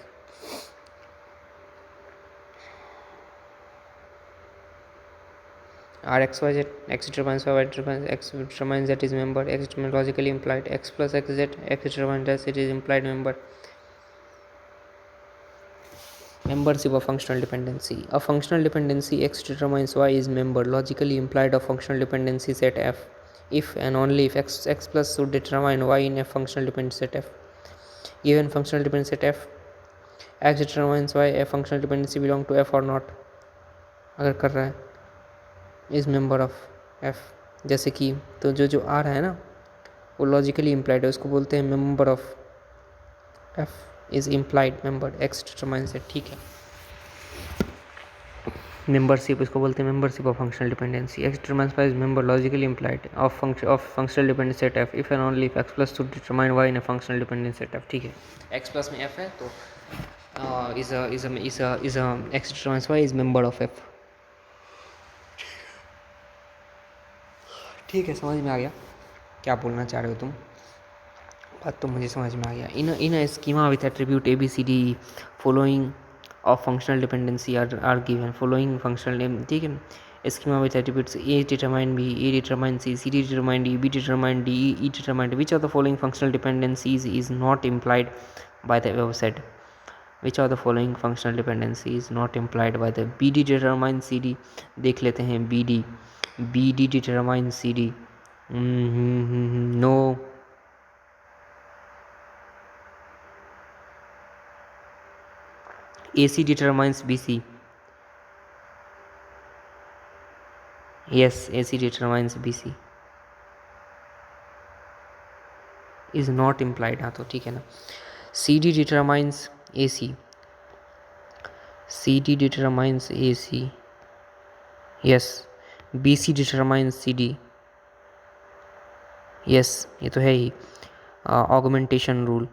R x y z, x determines y, y determines x determines z is member, x determines logically implied, x plus x z, x determines z, it is implied member। Membership of functional dependency, a functional dependency x determines y is member logically implied of functional dependency set f if and only if x plus should determine y in a functional dependency set f। given functional dependency set f, x determines y a functional dependency belong to f or not, अगर कर रहा है is member of f। जैसे कि तो जो आ रहा है ना वो लॉजिकली इम्प्लाइड है, उसको बोलते हैं member of f is implied member, x determines it. ठीक है, मेंबरशिप इसको बोलते हैं membership of functional dependency. X determines Y is member logically implied of functional dependency set F if and only if X plus to determine Y in a functional dependency set F. ठीक है, X plus में F है तो is X determines Y is member of F. ठीक है, समझ में आ गया क्या बोलना चाह रहे हो तुम, बात तो मुझे समझ में आ गया। In schema with attribute A B C D following of functional dependency are given following functional name। ठीक है, schema with attributes a determine b, a determine c, c determine d, b determine d, e determine d। which of the following functional dependencies is not implied by the above said? which of the following functional dependency is not implied by the bd determine cd। देख लेते हैं bd determine cd, no। AC determines BC, yes, AC determines BC is not implied। हाँ तो ठीक है ना। CD determines AC, CD determines AC, yes। BC determines CD, yes, ये तो है ही। ऑगमेंटेशन रूल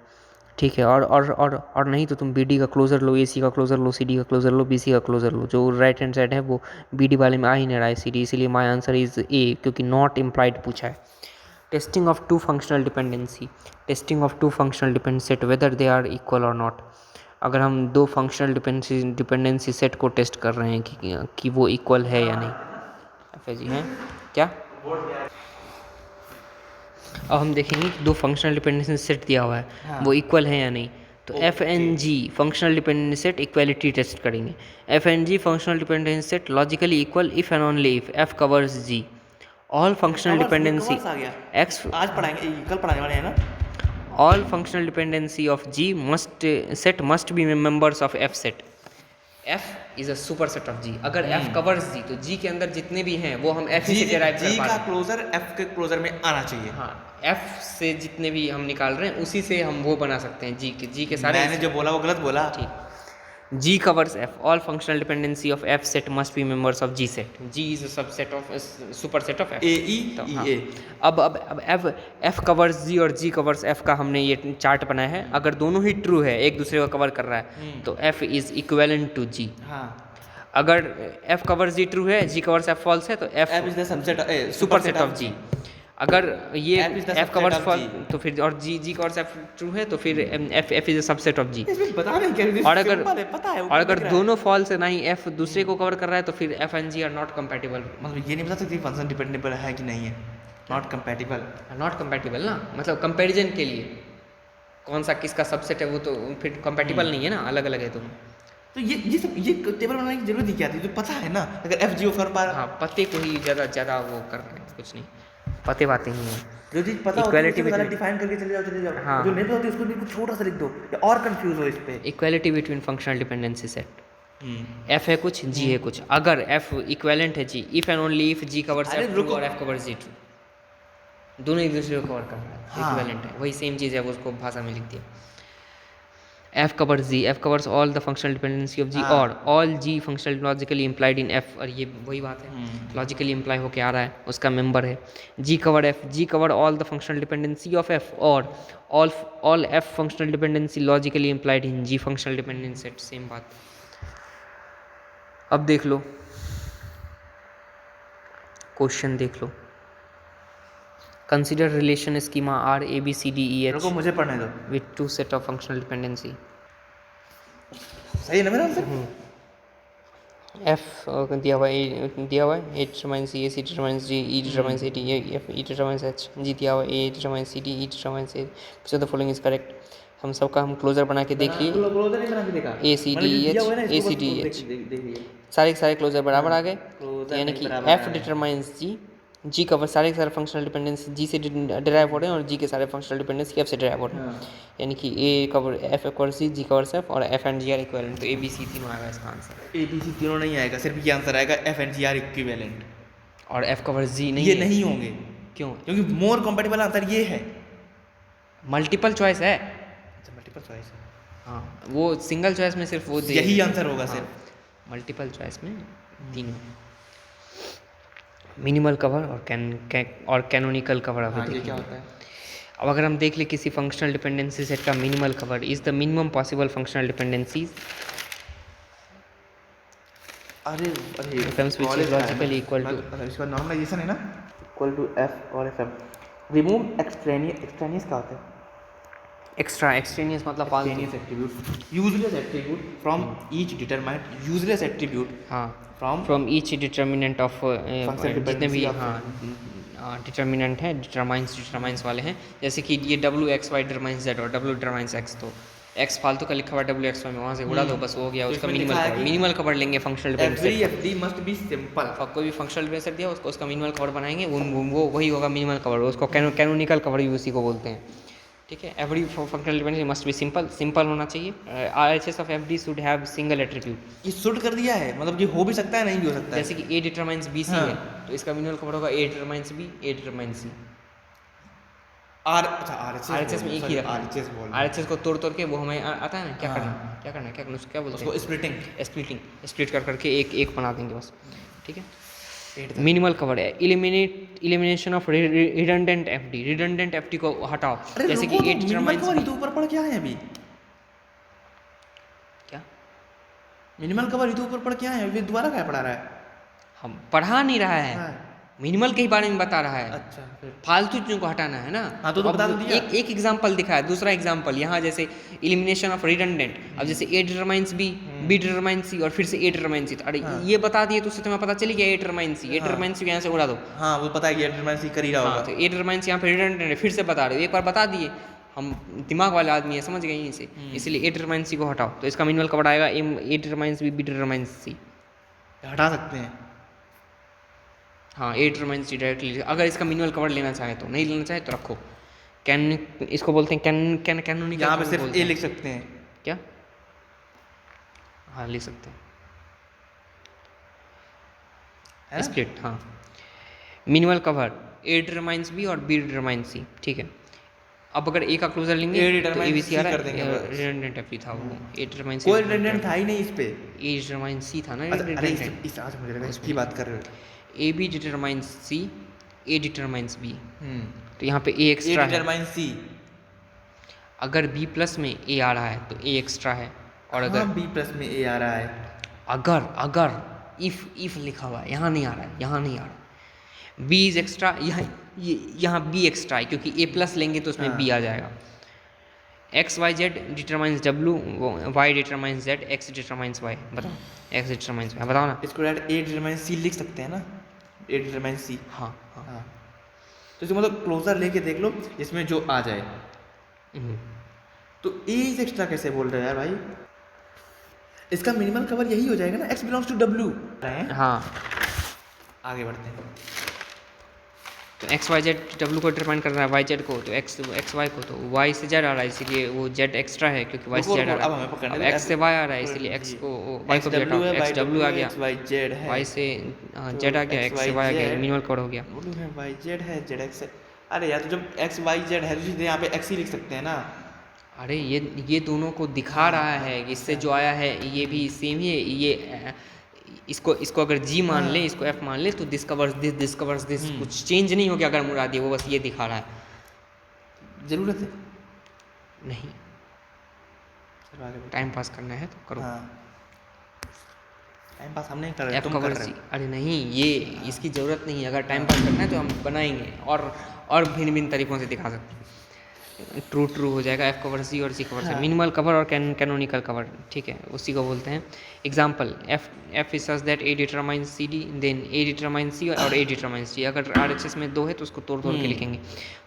ठीक है। और नहीं तो तुम बी डी का क्लोजर लो, ए सी का क्लोजर लो, सी डी का क्लोजर लो, बी सी का क्लोजर लो। जो राइट हैंड साइड है वो बी डी वाले में आ ही नहीं रहा है सी डी, इसीलिए माई आंसर इज़ ए, क्योंकि नॉट इम्प्लाइड पूछा है। Testing of two functional dependency, testing of two functional dependency set whether they are equal और नॉट। अगर हम दो फंक्शनल डिपेंडेंसी सेट को टेस्ट कर रहे हैं कि वो इक्वल है या नहीं। एफ जी हैं क्या? अब हम देखेंगे कि दो फंक्शनल डिपेंडेंसी सेट दिया हुआ है, हाँ। वो इक्वल है या नहीं। तो F and G functional dependency set equality test करेंगे। F and G functional dependency set logically equal if and only if F covers G. All functional dependency आ गया एक्स, आज पढ़ाएंगे, कल पढ़ाने वाले हैं ना। all functional dependency of G must set must be members of F set. F is a superset of G. अगर F covers G तो G के अंदर जितने भी हैं वो हम F ही से derive कर जी पा का रहे हैं। क्लोजर एफ के क्लोजर में आना चाहिए। हाँ, F से जितने भी हम निकाल रहे हैं उसी से हम वो बना सकते हैं G के सारे। मैंने जो बोला वो गलत बोला। ठीक। G covers F. All functional dependency of F set must be members of G set. G is a subset of superset of F. ए ई तो ई हाँ। ए। अब F covers G और G covers F का हमने ये चार्ट बनाया है। अगर दोनों ही ट्रू है, एक दूसरे को कवर कर रहा है, तो F is equivalent to G. हाँ। अगर F covers G ट्रू है, G covers F false है, तो F F is the subset superset of G. अगर ये F is the F covers subset of false G. तो फिर और G covers F ट्रू है तो फिर F is a subset of G. इसमें बता नहीं क्या, और अगर पता है और अगर दोनों फॉल्स है, ना ही F दूसरे को कवर कर रहा है, तो फिर F and G are not compatible. मतलब ये नहीं बता सकती फंक्शन डिपेंडेबल है कि नहीं है, नॉट कंपैटिबल। नॉट कंपैटिबल ना, मतलब कंपैरिजन के लिए कौन सा किसका सबसेट है वो तो फिर कंपैटिबल नहीं है ना, अलग अलग है दोनों। तो ये सब ये टेबल बनाने की जरूरत ही क्या थी, तो पता है ना अगर एफ जी कर पा रहा। हाँ, पते को ही ज़्यादा वो कर रहे हैं, कुछ नहीं, पते बातें ही हैं। जो चीज पता होती Equality है उसको between- डिफाइन करके चले जाओ। हाँ। जो नहीं पता होती उसको भी कुछ छोटा सा लिख दो या और कंफ्यूज हो इस पे। Equality between functional dependency set. F है कुछ, G है कुछ। अगर F इक्वेलेंट है G, if and only if G covers अरे F ट्रू रुको। और F कवर्स G ट्रू, दोनों एक दूसरे को कवर कर रहा है, हाँ। इक्वेलेंट है, वही सेम चीज़ है, वो उसको भाषा में लिख दिया। F covers G, F covers all the functional dependency of G हाँ। और all G functional logically implied in F, और ये वही बात है, logically imply होके आ रहा है, उसका मेंबर है। G cover F, G cover all the functional dependency of F और all F functional dependency logically implied in G functional dependency set, same बात। अब देख लो क्वेश्चन, देख लो। Consider relation schema R A B C D E H रुको मुझे पढ़ने दो। with two set of functional dependency। सही है ना मेरा आंसर? F दिया हुआ है, A determines C, A C determines D, E determines A, D, F E determines H, G दिया हुआ है, A determines C, D, E determines A, so the following is correct। हम सबका हम क्लोजर बना के देख लिए, क्लोजर नहीं बना के देखा। A C D E H, A C D E H, सारे के सारे क्लोजर बराबर आ गए, यानी कि F determines G, G cover सारे के सारे फंक्शनल डिपेंडेंस G से डिराइव हो रहे हैं और G के सारे फंक्शनल डिपेंडेंस F से डिराइव हो रहे हैं, यानी कि A cover F cover C, G cover F और F and G are equivalent. तो A B C तीनों आएगा इसका आंसर। ए बी सी तीनों नहीं आएगा, सिर्फ ये आंसर आएगा F and G are equivalent. और F कवर G नहीं ये है। नहीं होंगे क्यों? क्योंकि मोर कंपैटिबल आंसर ये है। मल्टीपल चॉइस है। अच्छा मल्टीपल चॉइस है, हाँ, वो सिंगल चॉइस में सिर्फ वो यही आंसर होगा सिर्फ। मल्टीपल चॉइस में तीनों। मिनिमल कवर और कैनोनिकल कवर अभी हाँ, ये देखेंगे। क्या होता है? अब अगर हम देख ले किसी फंक्शनल डिपेंडेंसी सेट का minimal cover is the minimum possible functional dependencies अरे Terms which is logically equal to- मतलब इसका नॉर्मलाइजेशन है ना, इक्वल टू एफ और एफ एम। रिमूव एक्सट्रेनियस का होता है। एक्स्ट्रा एक्सट्रेनियस मतलब फालतू। Attribute, useless attribute from each determined, useless attribute हाँ, from from each determinant of जितने भी dependency of- हाँ डिटर्मिनेंट है, डिटरमाइंस वाले हैं, जैसे कि ये W(x, y) डिटरमाइंस Z और W डिटरमाइंस X, तो X फालतू का लिखा हुआ W(x, y) में वहाँ से उड़ा दो, बस हो गया तो उसका इसमें मिनिमल लिखा है कवर। कि मिनिमल कवर लेंगे functional every dependency F D must be simple. कोई भी फंक्शनल डिपेंडेंसी दिया उसका मिनिमल कवर बनाएंगे, वो वही होगा मिनिमल कवर, उसको कैनोनिकल कवर भी उसी को बोलते हैं। ठीक है, every functional dependency must be simple होना चाहिए। RHS of FD should have single attribute. ये शुड कर दिया है, मतलब ये हो भी सकता है नहीं भी हो सकता है। जैसे कि A डिटरमाइंस B C हाँ। है, तो इसका मिनिमल कवर होगा A determines B, A determines C। अच्छा RHS में एक ही रखना RHS बोल है। RHS को तोड़ के वो हमें आता है ना, क्या हाँ। करना है, क्या बोलते उसको हैं, स्प्लिटिंग। स्प्लिट कर करके एक बना देंगे बस। ठीक है, 8 मिनिमल कवर है elimination of redundant FD, redundant FD को हटाओ, अरे जैसे कि रुको, तो 8 मिनिमल डिटरमाइंस कवर बी। ही तो ऊपर पढ़ के आए हैं अभी। क्या मिनिमल कवर ही तो ऊपर पढ़ के आए हैं, अभी दोबारा क्या पढ़ा रहा है? हम पढ़ा नहीं रहा है, हाँ, मिनिमल के ही बारे में बता रहा है, अच्छा फिर फालतू चीज़ों को हटाना है ना। हाँ, तो अब बता तो दिया। एक एग्जांपल दिखा है, दूसरा एग्जांपल यहाँ जैसे इलिमिनेशन ऑफ रिडंडेंट, अब जैसे ए determines B, B determines C और फिर से ए डिटरमाइंस सी। अरे हाँ। ये बता दिए तो उससे तुम्हें पता चली गया ए डिटरमाइंस सी, ए हाँ। डिटरमाइंस सी यहाँ से उड़ा दो। हाँ, वो पता है कि डिटरमाइंस कर ही रहा हाँ, होगा। तो ए डिटरमाइंस यहाँ पे रिडंडेंट है, फिर से बता रहे हो, एक बार बता दिए, हम दिमाग वाले आदमी है, समझ गए यहीं से, इसलिए ए डिटरमाइंस सी को हटाओ, तो इसका मिनिमल कवर आएगा ए डिटरमाइंस बी, बी डिटरमाइंस सी। हटा सकते हैं। हाँ, ए डिटरमाइंस सी डायरेक्टली, अगर इसका मिनिमल कवर लेना चाहे तो, नहीं लेना चाहे तो रखो। कैन, इसको बोलते हैं कैनोनिकल यहाँ पे कवर सिर्फ बोलते ए हैं। लिख सकते हैं। क्या? हाँ लिख सकते हैं, है? स्प्लिट। हाँ, मिनिमल कवर ए डिटरमाइंस बी और बी डिटरमाइंस सी, ठीक है। अब अगर ए का क्लोजर लेंगे A तो determines एबीसी C आ रहा कर देंगे है, बस। रिडंडेंट एफडी था वो, ए डिटरमाइंस कोई रिडंडेंट था ही नहीं इस पे। ए डिटरमाइंस सी था ना, अच्छा, अरे रिडंडेंट। इस आज मुझे लगा इसकी बात कर रहे हो। A B determines C, A determines B, hmm, तो यहाँ पे ए ए एक्स्ट्रा है। डिटरमाइन सी। अगर बी प्लस में ए आ रहा है तो ए एक्स्ट्रा है, और अगर बी प्लस में ए आ रहा है। अगर अगर इफ लिखा हुआ है, यहाँ नहीं आ रहा है, यहाँ नहीं आ रहा, बी इज एक्स्ट्रा, यहाँ बी एक्स्ट्रा है क्योंकि ए प्लस लेंगे तो उसमें बी आ जाएगा। X Y Z determines W, Y determines Z, X determines Y. बताओ, एक्स डिटरमाइंस वाई, बताओ ना। इसको डायरेक्ट ए डिटरमाइन सी लिख सकते हैं ना, ए डिटरमाइन सी। हाँ हाँ। हाँ, तो इसको मतलब क्लोजर लेके देख लो जिसमें जो आ जाए। हम्म। तो ए इज एक्स्ट्रा कैसे बोल रहे हैं यार भाई? इसका मिनिमल कवर यही हो जाएगा ना, एक्स बिलोंग्स टू डब्ल्यू। हाँ, आगे बढ़ते हैं। तो एक्स वाई जेड डब्ल्यू को डिटरमाइन कर रहा है, वाई जेड को, तो एक्स वाई को, तो वाई से जेड आ रहा है इसीलिए वो जेड एक्स्ट्रा है क्योंकि वाई से जेड आ अब रहा हमें है। पकड़ने अब दो, एक्स से वाई आ रहा है इसीलिए एक्स को, वाई को भी हटाओ, एक्स डब्ल्यू आ गया, एक्स वाई जेड है, वाई से जेड आ गया, एक्स से वाई आ गया, मिनिमल कवर हो गया। डब्ल्यू है, वाई जेड है, जेड एक्स है। अरे यार, तो जब एक्स वाई जेड है तो यहाँ पे एक्स ही लिख सकते हैं ना। अरे ये दोनों को दिखा रहा है कि इससे जो आया है ये भी सेम ही है, ये इसको अगर जी मान ले, इसको एफ मान ले, तो दिस कवर्स दिस, कुछ चेंज नहीं हो गया अगर मुरा दिए, वो बस ये दिखा रहा है। जरूरत है नहीं, चलो आगे बढ़ो। टाइम पास करना है तो करो। हाँ, टाइम पास हम नहीं कर रहे, एफ तुम कर कवर रहे सी, हो। अरे नहीं, ये इसकी ज़रूरत नहीं है, अगर टाइम पास करना है तो हम बनाएंगे और भिन्न भिन्न तरीक़ों से दिखा सकते हैं। ट्रू हो जाएगा, एफ कवर सी और C cover C. Minimal cover और कैनोनिकल कवर, ठीक है, उसी को बोलते हैं। Example, F is such that A determines C D, then A determines C और ए डिटरमाइंस डी। अगर RHS में 2 है तो उसको तोड़ के लिखेंगे।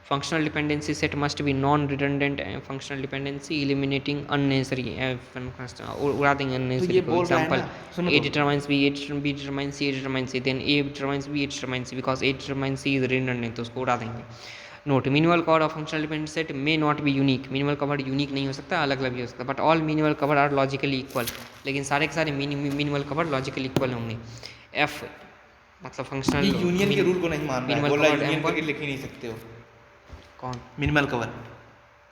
Functional dependency set must be non redundant, functional dependency eliminating unnecessary, उड़ा देंगे अननेसेसरी को। Example, A determines B, B determines C, A determines C, then A determines B, A determines C, because A determines C is redundant, तो उसको उड़ा देंगे। Note, minimal cover of functional dependent set may not be unique, minimal cover unique नहीं हो सकता, अलग अलग भी हो सकता है, but all minimal cover are logically equal, लेकिन सारे के सारे मिनिमल कवर लॉजिकली इक्वल होंगे। एफ मतलब फंक्शनल, यूनियन के रूल को नहीं मान रहा है, मिनिमल बोला कवर यूनियन M1 करके लिख ही नहीं सकते हो। कौन? मिनिमल कवर,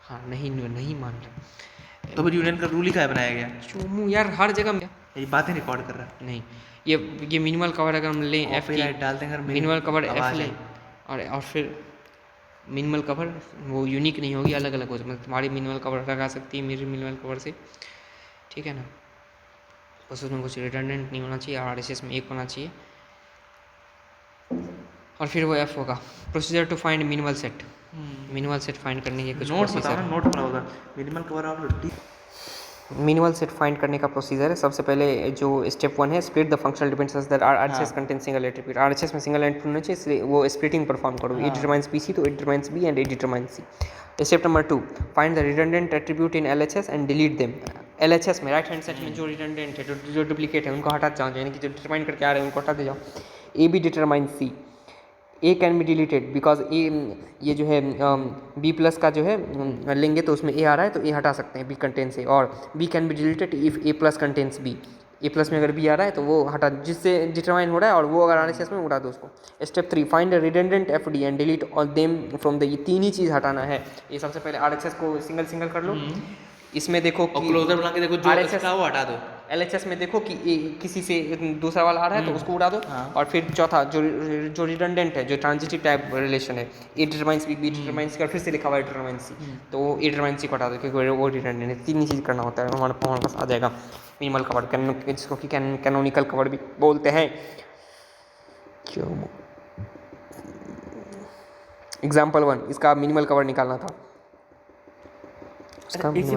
हाँ, नहीं मान रहे तो फिर यूनियन का रूल ही क्या बनाया गया? चूमू यार, हर जगह में ये बातें रिकॉर्ड कर रहा है। नहीं, ये मिनिमल कवर अगर हम लें एफ Copyright डालते हैं, अगर मेरी मिनिमल कवर एफ आवाज़ लें और फिर मिनिमल कवर वो यूनिक नहीं होगी, अलग अलग हो सकती, मतलब तुम्हारी मिनिमल कवर अलग आ सकती है मेरी मिनिमल कवर से, ठीक है ना। बस उसमें कुछ रिडंडेंट नहीं होना चाहिए, RHS में 1 होना चाहिए, और फिर वो एफ होगा। Procedure to find minimal set, minimal set find करने के कुछ नोट बताओ प्रोसीजर। ना, नोट बना होगा। Minimal cover of minimal set find करने का प्रोसीजर है। सबसे पहले जो स्टेप 1 है, split the functional dependencies that RHS contain single attribute. RHS में सिंगल एंट्री होना चाहिए, इसलिए वो स्प्लिटिंग परफॉर्म करो। ए डिटरमाइंस BC तो A determines B and A determines C। Step number 2, find the redundant attribute in LHS and delete them. LHS में right hand side में जो रिडंडेंट है, जो डुप्लीकेट है, उनको हटा जाओ, यानी कि जो डिटरमाइन करके आ रहे हैं उनको हटा दे जाओ। A B determines C, A can be deleted because ये जो है बी प्लस का जो है लेंगे तो उसमें ए आ रहा है तो ए हटा सकते हैं बी कंटेन से, और B can be deleted if A plus contains B. A plus में अगर बी आ रहा है तो वो हटा, जिससे डिटरमाइन हो रहा है, और वो अगर RHS में उड़ा दो उसको। Step 3, find redundant FD and delete all them from the, ये 3 ही चीज़ हटाना है। ये सबसे पहले RHS को सिंगल कर लो, इसमें देखो कि क्लोजर बना के देखो, जो RHS एक्स्ट्रा वो हटा दो, LHS में देखो कि किसी से दूसरा वाला आ रहा है तो उसको उड़ा दो, हाँ। और फिर चौथा जो रिडंडेंट है, जो ट्रांजिटिव टाइप रिलेशन है, ए determines B, B determines C, और फिर से लिखा हुआ है डिटरमाइंस सी, तो ए डिटरमाइंस सी को हटा दो क्योंकि वो रिडंडेंट है। तीन ही चीज़ करना होता है, हमारे पास आ जाएगा मिनिमल कवर्ड, जिसको कि कैनोनिकल कवर्ड भी बोलते हैं। एग्जाम्पल 1, इसका मिनिमल कवर निकालना था। एक चीज